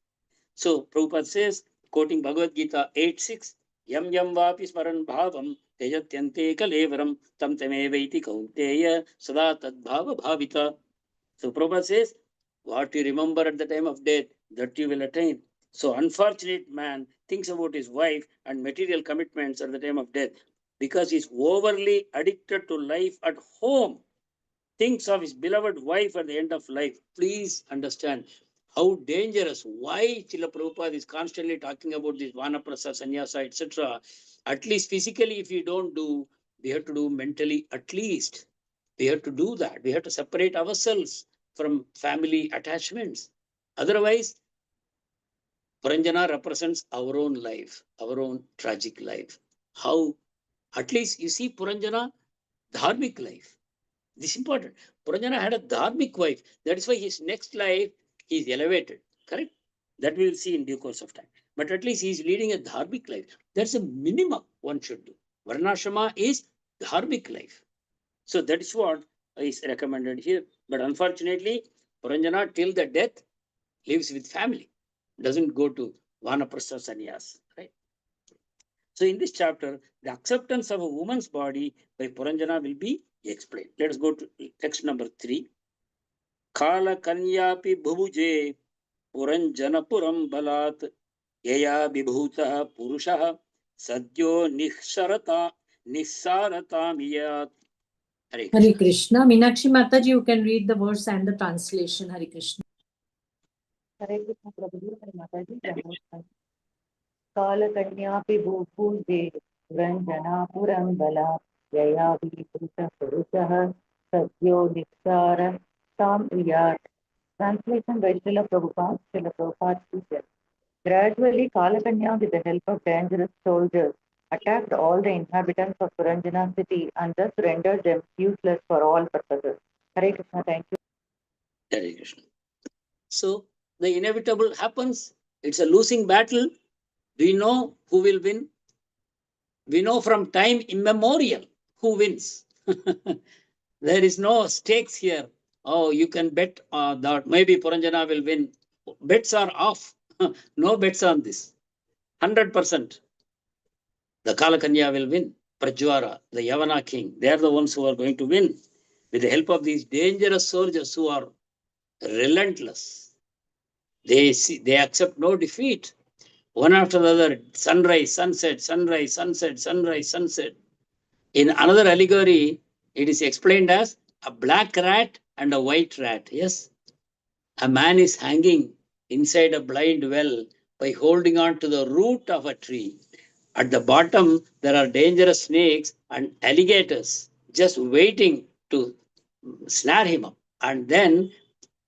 So Prabhupada says, quoting Bhagavad Gita 8:6, Yam yam vapi smaran bhavam tejatyante kalevaram tam tamevaiti kaunteya sada tadbhava bhavita. So Prabhupada says, what you remember at the time of death, that you will attain. So unfortunate man thinks about his wife and material commitments at the time of death because he's overly addicted to life at home. Thinks of his beloved wife at the end of life. Please understand how dangerous, why Srila Prabhupada is constantly talking about this vanaprastha, sannyasa, etc. At least physically, if we don't do, we have to do mentally at least. We have to do that. We have to separate ourselves from family attachments. Otherwise, Puranjana represents our own life, our own tragic life. How, at least you see Puranjana, dharmic life. This is important. Puranjana had a dharmic wife. That is why his next life he is elevated. Correct? That we will see in due course of time. But at least he is leading a dharmic life. That's a minimum one should do. Varnashrama is dharmic life. So that is what is recommended here. But unfortunately, Puranjana till the death lives with family. Doesn't go to vanaprastha sannyas. Right? So in this chapter, the acceptance of a woman's body by Puranjana will be explained. Let us go to text number 3. Kala kanyapi bhubuje Puranjana puram balat yaya vibhuta purusha sadyo nissarata miyat. Hare Krishna. Meenakshi Mataji, you can read the verse and the translation. Hare Krishna. Hare Krishna Prabhuji, Hare Mataji, Kalakanyaapi bhupuje Ranjana Purambala Yayavi Puruta Purushaha Sadyo Niksara Tam Iyat. Translation by Srila Prabhupada, Srila Prabhupada teacher. Gradually, Kalakanya, with the help of dangerous soldiers, attacked all the inhabitants of Puranjana city and thus rendered them useless for all purposes. Hare Krishna, thank you. Hare Krishna. So the inevitable happens. It's a losing battle. We know who will win. We know from time immemorial who wins. There is no stakes here. Oh, you can bet that maybe Puranjana will win. Bets are off. No bets on this. 100%. The Kalakanya will win. Prajwara, the Yavana king, they are the ones who are going to win with the help of these dangerous soldiers who are relentless. They accept no defeat. One after the other, sunrise, sunset, sunrise, sunset, sunrise, sunset. In another allegory, it is explained as a black rat and a white rat. Yes, a man is hanging inside a blind well by holding on to the root of a tree. At the bottom, there are dangerous snakes and alligators just waiting to snare him up. And then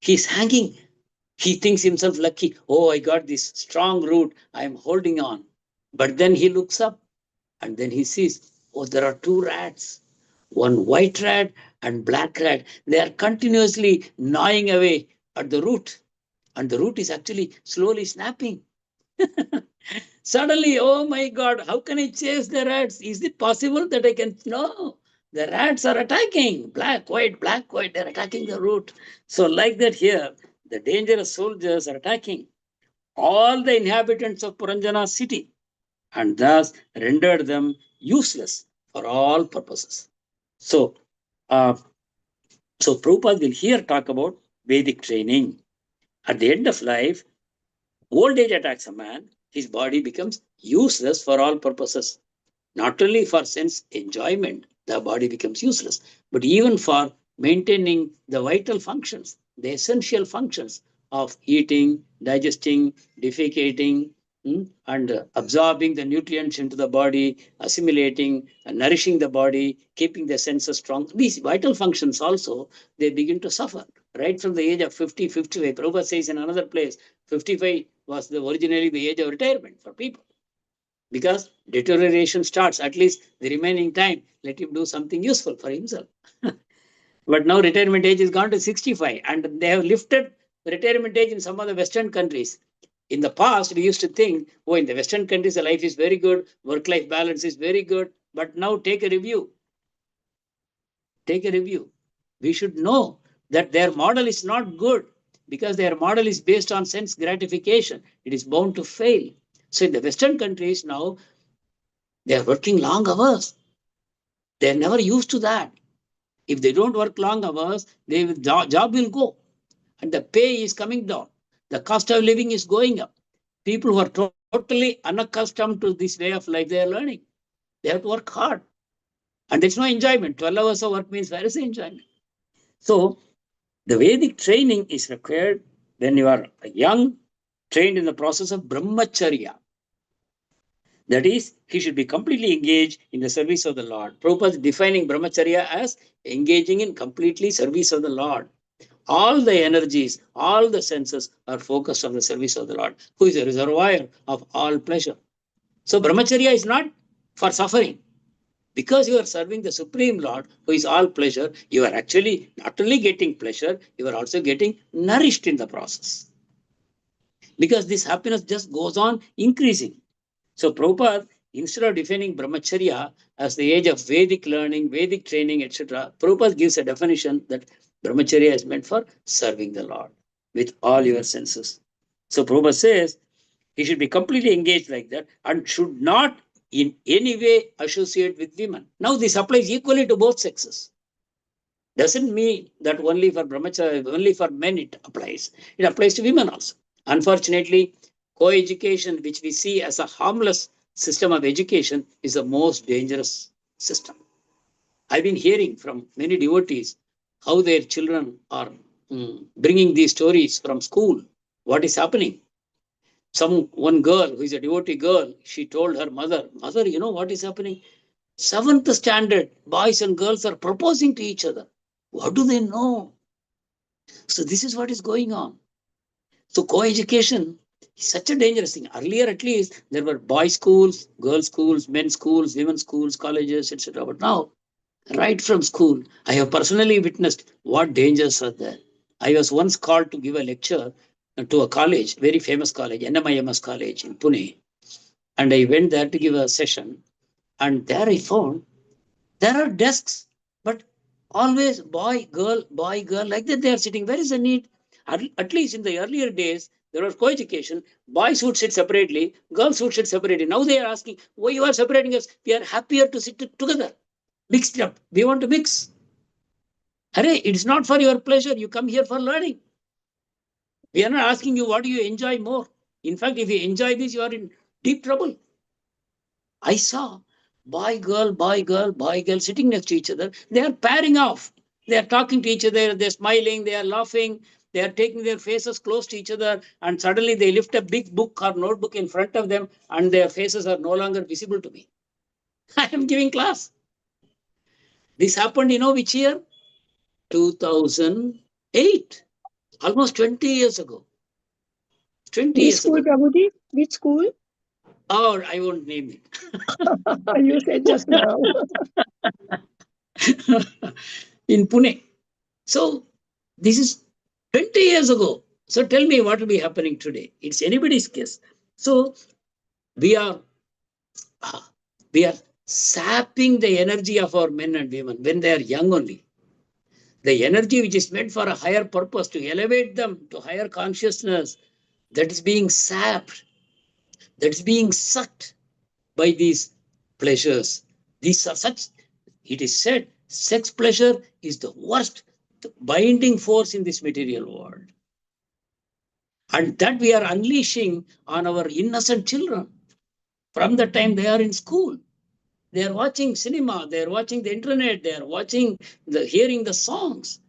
he's hanging. He thinks himself lucky. Oh, I got this strong root. I am holding on. But then he looks up and then he sees, oh, there are two rats, one white rat and black rat. They are continuously gnawing away at the root. And the root is actually slowly snapping. Suddenly, oh my God, how can I chase the rats? Is it possible that I can? No, the rats are attacking. Black, white, they're attacking the root. So like that here, the dangerous soldiers are attacking all the inhabitants of Puranjana city and thus rendered them useless for all purposes. So, Prabhupada will here talk about Vedic training. At the end of life, old age attacks a man, his body becomes useless for all purposes. Not only for sense enjoyment, the body becomes useless, but even for maintaining the vital functions, the essential functions of eating, digesting, defecating, and absorbing the nutrients into the body, assimilating, nourishing the body, keeping the senses strong. These vital functions also, they begin to suffer right from the age of 50, 55. Prabhupada says in another place, 55 was originally the age of retirement for people. Because deterioration starts, at least the remaining time, let him do something useful for himself. But now retirement age is gone to 65, and they have lifted the retirement age in some of the Western countries. In the past, we used to think, oh, in the Western countries, the life is very good, work-life balance is very good. But now take a review. Take a review. We should know that their model is not good because their model is based on sense gratification. It is bound to fail. So in the Western countries now, they are working long hours. They are never used to that. If they don't work long hours, their job will go. And the pay is coming down. The cost of living is going up. People who are totally unaccustomed to this way of life, they are learning. They have to work hard. And there's no enjoyment. 12 hours of work means where is the enjoyment? So the Vedic training is required when you are young, trained in the process of brahmacharya. That is, he should be completely engaged in the service of the Lord. Prabhupada is defining brahmacharya as engaging in completely service of the Lord. All the energies, all the senses are focused on the service of the Lord, who is a reservoir of all pleasure. So brahmacharya is not for suffering. Because you are serving the Supreme Lord, who is all pleasure, you are actually not only getting pleasure, you are also getting nourished in the process. Because this happiness just goes on increasing. So Prabhupada, instead of defining brahmacharya as the age of Vedic learning, Vedic training, etc., Prabhupada gives a definition that brahmacharya is meant for serving the Lord with all your senses. So Prabhupada says he should be completely engaged like that and should not in any way associate with women. Now this applies equally to both sexes. Doesn't mean that only for brahmacharya, only for men it applies. It applies to women also. Unfortunately, co-education, which we see as a harmless system of education, is the most dangerous system. I've been hearing from many devotees how their children are bringing these stories from school. What is happening? One girl who is a devotee girl, she told her mother, "Mother, you know what is happening? 7th standard boys and girls are proposing to each other. What do they know?" So this is what is going on. So co-education is such a dangerous thing. Earlier, at least, there were boys' schools, girls' schools, men's schools, women's schools, colleges, etc. But now, right from school, I have personally witnessed what dangers are there. I was once called to give a lecture to a college, very famous college, NMIMS college in Pune. And I went there to give a session. And there I found there are desks, but always boy, girl, like that they are sitting. Where is the need? At least in the earlier days, there was co-education. Boys would sit separately, girls would sit separately. Now they are asking, why you are separating us? We are happier to sit together, mixed up. We want to mix. Array, it's not for your pleasure. You come here for learning. We are not asking you what do you enjoy more. In fact, if you enjoy this, you are in deep trouble. I saw boy, girl sitting next to each other. They are pairing off. They are talking to each other. They're smiling. They are laughing. They are taking their faces close to each other. And suddenly they lift a big book or notebook in front of them and their faces are no longer visible to me. I am giving class. This happened, which year? 2008. Almost 20 years ago. 20 years school, ago. Prabhuji? Which school? Oh, I won't name it. You said just now. In Pune. So this is 20 years ago. So tell me what will be happening today. It's anybody's guess. So we are sapping the energy of our men and women when they are young only. The energy which is meant for a higher purpose, to elevate them to higher consciousness, that is being sapped, that is being sucked by these pleasures. These are such, it is said, sex pleasure is the worst, the binding force in this material world. And that we are unleashing on our innocent children from the time they are in school. They are watching cinema, they are watching the internet, they are hearing the songs,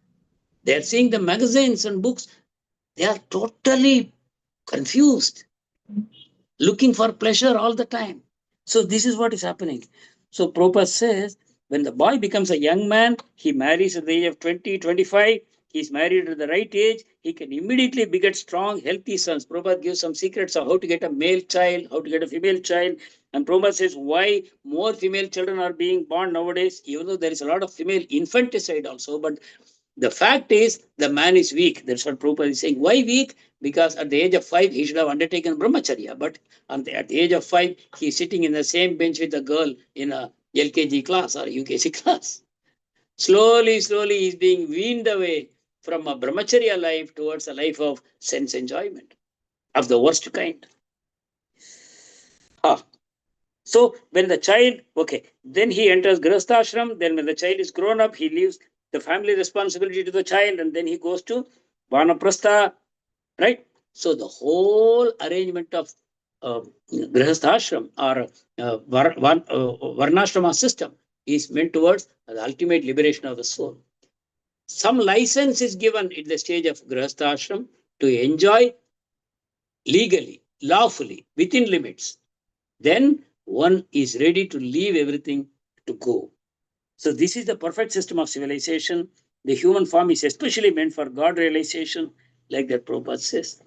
they are seeing the magazines and books. They are totally confused, looking for pleasure all the time. So this is what is happening. So Prabhupada says, when the boy becomes a young man, he marries at the age of 20, 25, he's married at the right age, he can immediately beget strong, healthy sons. Prabhupada gives some secrets of how to get a male child, how to get a female child. And Prabhupada says why more female children are being born nowadays, even though there is a lot of female infanticide also. But the fact is, the man is weak. That's what Prabhupada is saying. Why weak? Because at the age of 5, he should have undertaken brahmacharya. But at the age of 5, he's sitting in the same bench with a girl in a LKG class or UKG class. Slowly, he's being weaned away from a brahmacharya life towards a life of sense enjoyment of the worst kind. So when the child, then he enters Grihasthashram. Then when the child is grown up, he leaves the family responsibility to the child, and then he goes to Vanaprastha, right? So the whole arrangement of Grihasthashram or Varnashrama system is meant towards the ultimate liberation of the soul. Some license is given at the stage of Grihasthashram to enjoy legally, lawfully, within limits. Then one is ready to leave everything to go. So this is the perfect system of civilization. The human form is especially meant for God realization, like that Prabhupada says.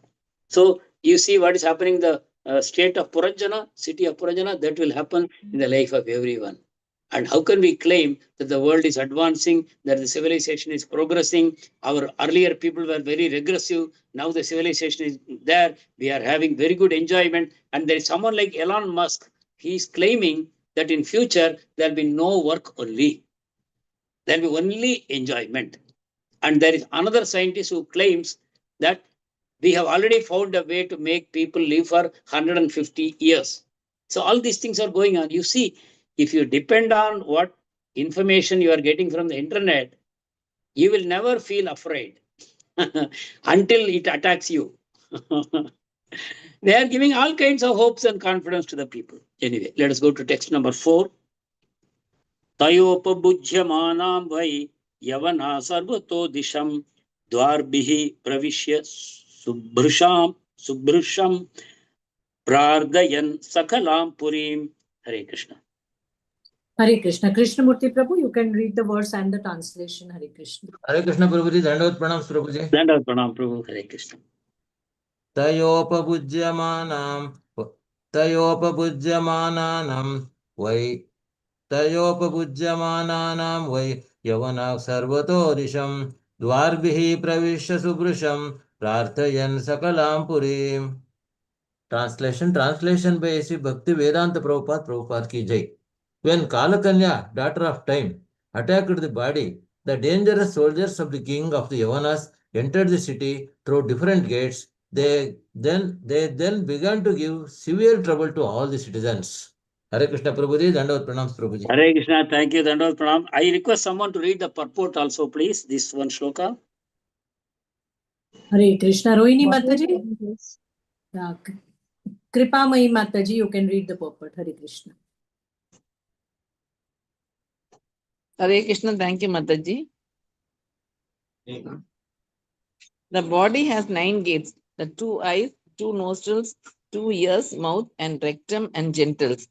So you see what is happening in the state of Puranjana, city of Puranjana, that will happen in the life of everyone. And how can we claim that the world is advancing, that the civilization is progressing? Our earlier people were very regressive. Now the civilization is there. We are having very good enjoyment. And there is someone like Elon Musk. He is claiming that in future, there will be no work only. There will be only enjoyment. And there is another scientist who claims that we have already found a way to make people live for 150 years. So all these things are going on. You see, if you depend on what information you are getting from the internet, you will never feel afraid until it attacks you. They are giving all kinds of hopes and confidence to the people. Anyway, let us go to text number 4. Tayopabujyamanam vai yavana sarvato disham dvarbihi pravishya subhrusham prardayan sakalam purim. Hare Krishna. Hare Krishna. Krishnamurti Prabhu, you can read the verse and the translation. Hare Krishna. Hare Krishna Prabhuji, Dandavat Pranam Prabhuji. Dandavat Pranam Prabhu. Hare Krishna. Tayopabujyamanam vai Tayopabujyamananam vai Yavana sarvato disham dvarbihi pravishya subrusham prarthayan sakalam purim. Translation by Sri Bhakti Vedanta Prabhupada ki jai. When Kalakanya, daughter of time, attacked the body, the dangerous soldiers of the king of the Yavanas entered the city through different gates. They then began to give severe trouble to all the citizens. Hare Krishna Prabhuji, Dandavat Pranam Prabhuji. Hare Krishna, thank you, Dandavat Pranam. I request someone to read the purport also, please, this one shloka. Hare Krishna. Rohini Mataji. Kripamayi Mataji, you can read the purport. Hare Krishna. Hare Krishna, thank you, Mataji. The body has 9 gates, the 2 eyes, 2 nostrils, 2 ears, mouth, and rectum and genitals.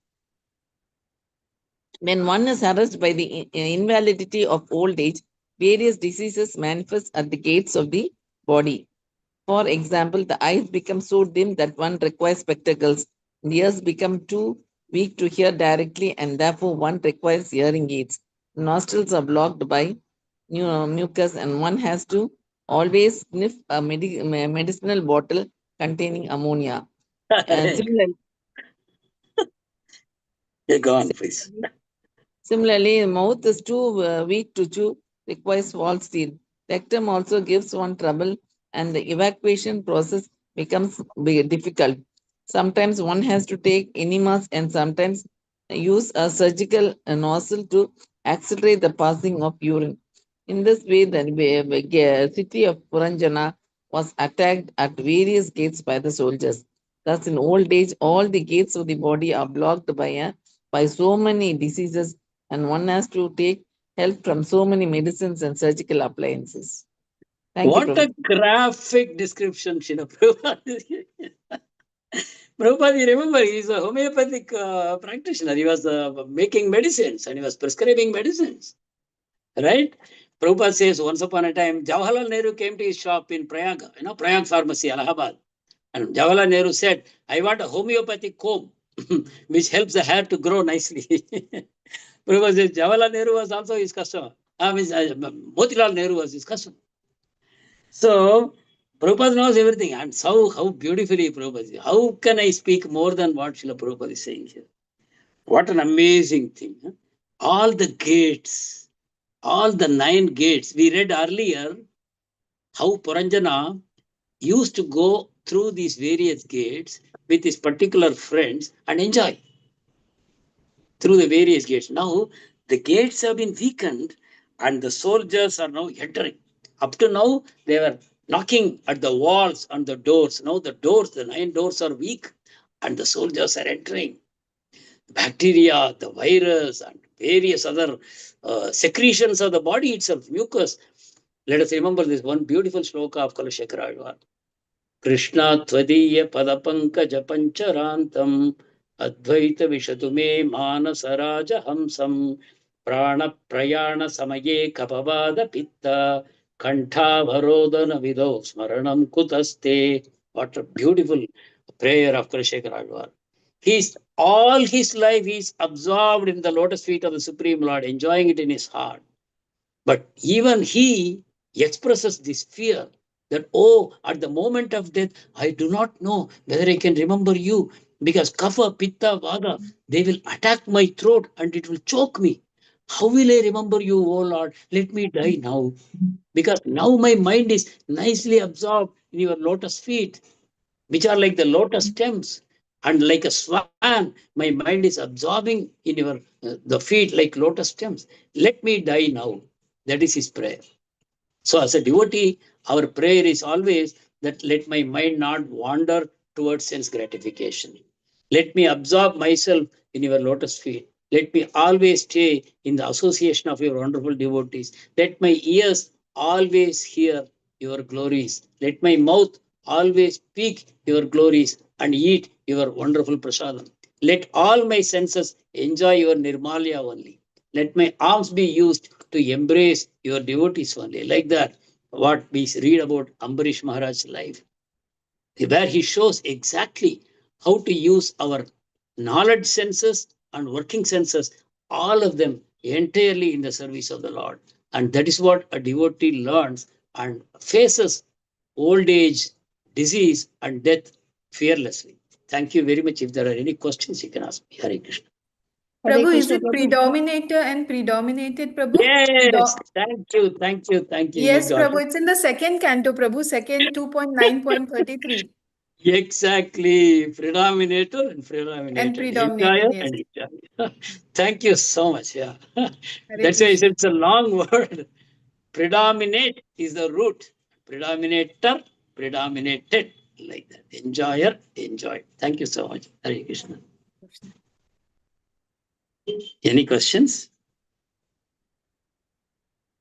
When one is harassed by the invalidity of old age, various diseases manifest at the gates of the body. For example, the eyes become so dim that one requires spectacles. The ears become too weak to hear directly, and therefore one requires hearing aids. Nostrils are blocked by mucus, and one has to always sniff a medicinal bottle containing ammonia. Similarly, go on, please. Similarly, the mouth is too weak to chew, requires false teeth. Rectum also gives one trouble, and the evacuation process becomes difficult. Sometimes one has to take enemas and sometimes use a surgical nozzle to accelerate the passing of urine. In this way, the city of Puranjana was attacked at various gates by the soldiers. Thus, in old age, all the gates of the body are blocked by so many diseases, and one has to take help from so many medicines and surgical appliances. What a graphic description, Srila Prabhupada. Prabhupada, you remember, he is a homeopathic practitioner. He was making medicines and he was prescribing medicines. Right? Prabhupada says, once upon a time, Jawaharlal Nehru came to his shop in Prayag, Prayag Pharmacy, Allahabad. And Jawaharlal Nehru said, I want a homeopathic comb, which helps the hair to grow nicely. Prabhupada says, Jawaharlal Nehru was also his customer. Motilal Nehru was his customer. So, Prabhupada knows everything. And so, how beautifully Prabhupada says. How can I speak more than what Srila Prabhupada is saying here? What an amazing thing. Huh? All the gates, all the 9 gates. We read earlier how Puranjana used to go through these various gates with his particular friends and enjoy through the various gates. Now, the gates have been weakened and the soldiers are now entering. Up to now, they were knocking at the walls and the doors. Now, the doors, the 9 doors are weak and the soldiers are entering. Bacteria, the virus, and various other secretions of the body itself, mucus. Let us remember this one beautiful shloka of Kalashekara Alvar. Krishna Tvadiya Padapankaja Pancharantam Advaita Vishatu me Manasaraja Hamsam Prana Prayana Samaye Kapavada Pitta Kantha Varodana Vido Smaranam Kutaste. What a beautiful prayer of Kalashekara Alvar. All his life he is absorbed in the lotus feet of the Supreme Lord, enjoying it in his heart. But even he expresses this fear that, oh, at the moment of death, I do not know whether I can remember you, because kapha, pitta, vada, they will attack my throat and it will choke me. How will I remember you, oh Lord? Let me die now. Because now my mind is nicely absorbed in your lotus feet, which are like the lotus stems. And like a swan, my mind is absorbing in your the feet like lotus stems. Let me die now. That is his prayer. So as a devotee, our prayer is always that let my mind not wander towards sense gratification. Let me absorb myself in your lotus feet. Let me always stay in the association of your wonderful devotees. Let my ears always hear your glories. Let my mouth always speak your glories and eat your wonderful prasadam. Let all my senses enjoy your nirmalya only. Let my arms be used to embrace your devotees only. Like that, what we read about Ambarish Maharaj's life, where he shows exactly how to use our knowledge senses and working senses, all of them entirely in the service of the Lord. And that is what a devotee learns and faces old age, disease, and death fearlessly. Thank you very much. If there are any questions, you can ask me. Hare Krishna. Prabhu, is it predominator and predominated, Prabhu? Yes, thank you, thank you, thank you. Yes, You got Prabhu, it. it's in the second canto, Prabhu, second 2.9.33. Exactly, predominator and predominated, And predominated, enjoyer yes. and enjoyer. Thank you so much. Yeah, Hare that's why I said Krishna. it's a long word. Predominate is the root. Predominator, predominated, like that. Enjoyer, enjoy. Thank you so much. Hare Krishna. Any questions?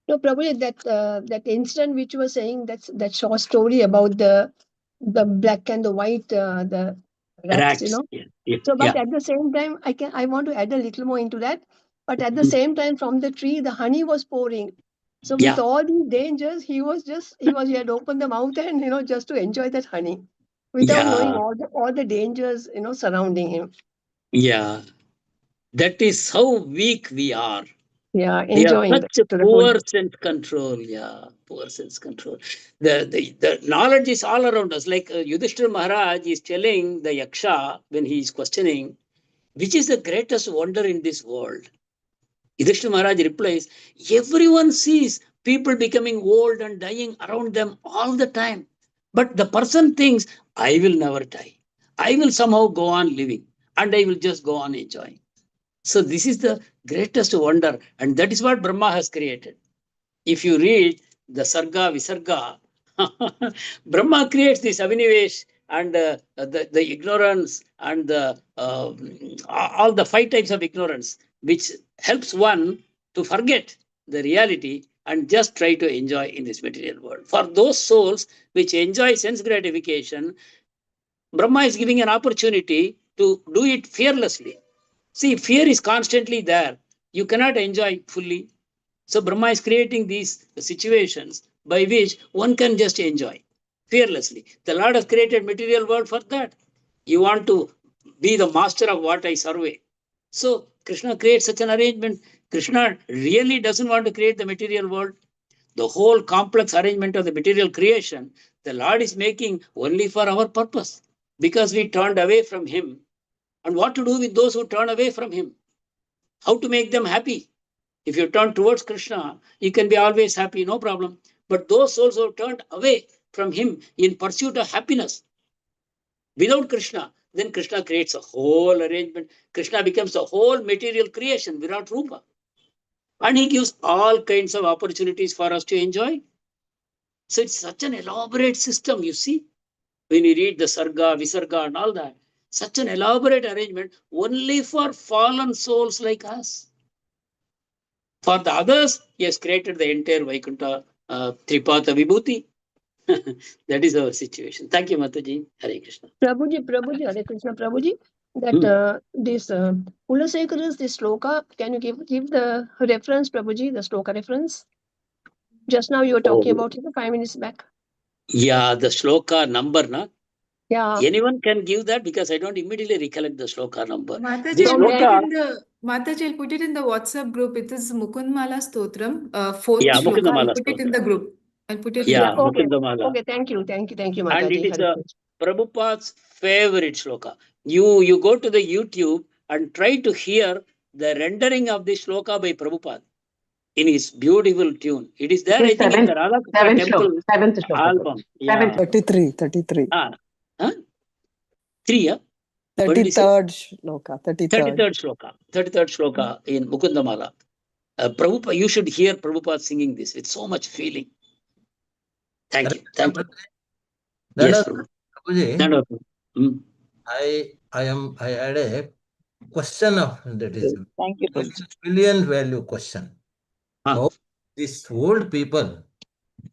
No, probably that incident which you were saying, that short story about the black and the white, the rats, Rats. Yeah. So, but Yeah. at the same time, I want to add a little more into that. But at the same time, from the tree, the honey was pouring. So with Yeah. all these dangers, he had opened the mouth and just to enjoy that honey, without knowing Yeah. all the dangers surrounding him. Yeah. That is how weak we are. Yeah, We have enjoying such a the whole. poor sense control. Yeah, poor sense control. The knowledge is all around us. Like Yudhishthira Maharaj is telling the Yaksha when he is questioning, which is the greatest wonder in this world? Yudhishthira Maharaj replies, everyone sees people becoming old and dying around them all the time. But the person thinks, I will never die. I will somehow go on living and I will just go on enjoying. So this is the greatest wonder, and that is what Brahma has created. If you read the Sarga Visarga, Brahma creates this Avinivesh and the ignorance and all the 5 types of ignorance, which helps one to forget the reality and just try to enjoy in this material world. For those souls which enjoy sense gratification, Brahma is giving an opportunity to do it fearlessly. See, fear is constantly there. You cannot enjoy fully. So Brahma is creating these situations by which one can just enjoy fearlessly. The Lord has created material world for that. You want to be the master of what I survey. So Krishna creates such an arrangement. Krishna really doesn't want to create the material world. The whole complex arrangement of the material creation, the Lord is making only for our purpose, because we turned away from Him. And what to do with those who turn away from Him? How to make them happy? If you turn towards Krishna, you can be always happy, no problem. But those souls who turned away from Him in pursuit of happiness without Krishna, then Krishna creates a whole arrangement. Krishna becomes a whole material creation, Virat Rupa. And He gives all kinds of opportunities for us to enjoy. So it's such an elaborate system, you see. When you read the Sarga, Visarga and all that, such an elaborate arrangement only for fallen souls like us. For the others, He has created the entire Vaikuntha Tripatha Vibhuti. That is our situation. Thank you, Mataji. Hare Krishna. Prabhuji, Hare Krishna, Prabhuji. That this Kulasekara's this sloka, can you give the reference, Prabhuji, the sloka reference? Just now you were talking about it 5 minutes back. Yeah, the shloka number, na? Yeah. Anyone can give that, because I don't immediately recollect the shloka number. Mataji, I'll put it in the WhatsApp group. It is Mukundmala Stotram, 4th Yeah, shloka. Mukundamala I'll put it in the group. I'll put it Yeah, in the Okay. Mukundamala. Okay, thank you, Mataji. And it is a Prabhupada's favorite shloka. You go to the YouTube and try to hear the rendering of this shloka by Prabhupada in his beautiful tune. It is there, I think, in the Radha temple album. Yeah. 33. Huh? 3, yeah? 33rd shloka. 33rd shloka in Mukundamala. Prabhupada, you should hear Prabhupada singing this with so much feeling. Thank you. Yes, Prabhupada. I had a question of that is Thank you, billion value question. How these old people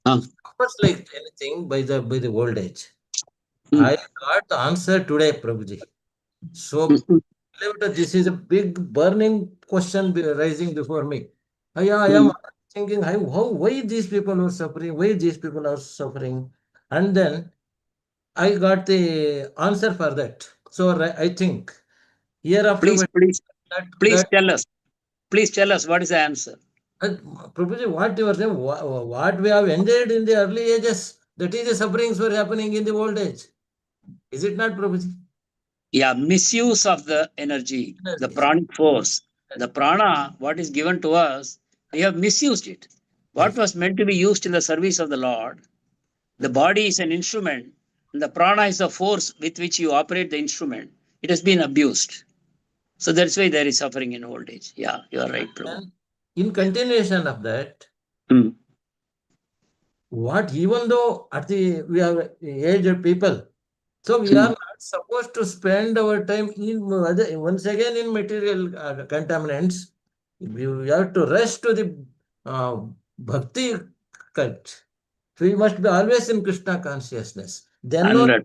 suffers like anything by the old age? I got the answer today, Prabhuji. So this is a big burning question rising before me. I am thinking why these people are suffering, and then I got the answer for that. So I think year after Please tell us what is the answer. Prabhuji, what you are saying, what we have enjoyed in the early ages, that is the sufferings were happening in the old age. Is it not, Prabhuji? Yeah, misuse of the energy, the pranic force, the prana, what is given to us, we have misused it. What was meant to be used in the service of the Lord, the body is an instrument, and the prana is the force with which you operate the instrument. It has been abused. So that's why there is suffering in old age. Yeah, you are right, Prabhu. In continuation of that, what even though we are aged people, so we are not supposed to spend our time in once again in material contaminants. We have to rush to the bhakti cut. We must be always in Krishna consciousness. Then only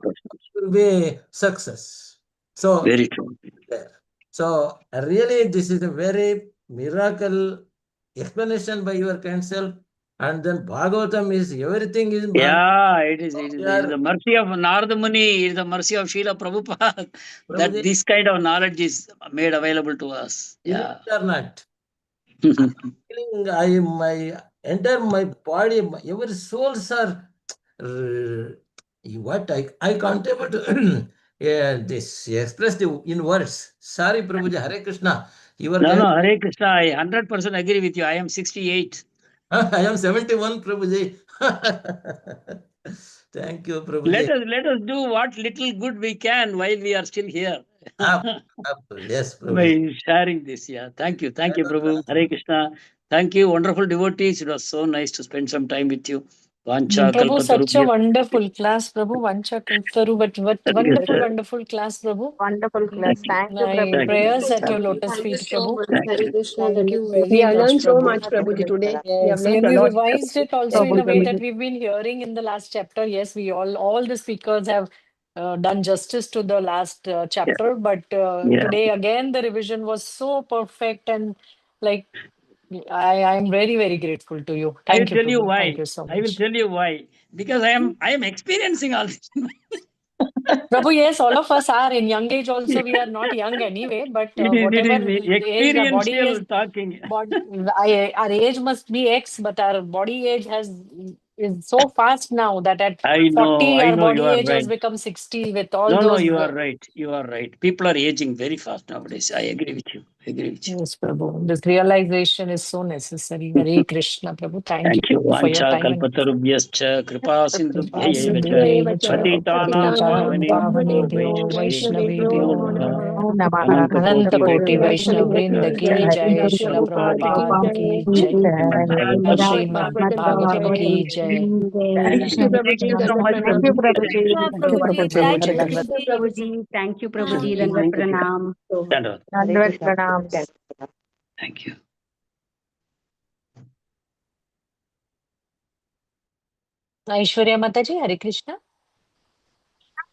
will be success. So very true. So really, this is a very miracle explanation by your counsel. And then Bhagavatam is everything is. Yeah, it is the mercy of Narada Muni, it is the mercy of Srila Prabhupada that this kind of knowledge is made available to us. Yeah. Or not. My entire body, every souls are what I can't able to this express in words. Sorry, Prabhuji, Hare Krishna. No, Hare Krishna, I 100% agree with you. I am 68. I am 71, Prabhuji. Thank you, Prabhuji. Let us do what little good we can while we are still here. Yes, Prabhuji. By sharing this, yeah. Thank you, Prabhu. Hare Krishna. Thank you, wonderful devotees. It was so nice to spend some time with you. Vancha, Prabhu, such a Kalpatarubhya. wonderful class, Prabhu. Vancha Kalparu, but wonderful class, Prabhu. Wonderful class. Thank you, My Prabhu. prayers at your lotus Thank you feet, so Prabhu. much. Hare Krishna. Thank you We very have much, learned so Prabhu. much, Prabhuji, today. We have Yes, learned when a we lot. revised it also in the way that we've been hearing in the last chapter, yes, we all the speakers have done justice to the last chapter, but today again the revision was so perfect and like I am very, very grateful to you. I will Thank you, tell you Prabhu. why. Thank you so much. I will tell you why. Because I am experiencing all this. Prabhu, yes, all of us are. In young age also, we are not young anyway, but whatever age the body is, talking. our age must be X, but our body age is so fast now that at 40, our body age has become 60 with all those. No, you are right. You are right. People are aging very fast nowadays. I agree with you. Yes, Prabhu. This realization is so necessary. Hare Krishna, Prabhu. Thank you for your Vancha time. kalpatarubhyascha kripa sindhubhya Patitanam Pavanebhyo Vaishnavebhyo Namo Namaha. Ananta Koti Vaishnav Vrinda Ki Jai, Srila Srila Prabhupada Prabhupada Ki Jai, Srimad Bhagavatam Ki Jai. Thank you, Prabhuji. Thank you, Prabhuji. Thank you, Prabhuji. Prabhuji, Thank Dandavat. you, Prabhuji. Thank you, Prabhuji. Thank Dandavat you. Pranam. Dandavat Pranam. Thank you. Aishwarya Mataji, Hare Krishna.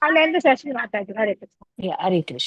I'll end the session, Mataji. Hare Krishna. Yeah, Hare Krishna.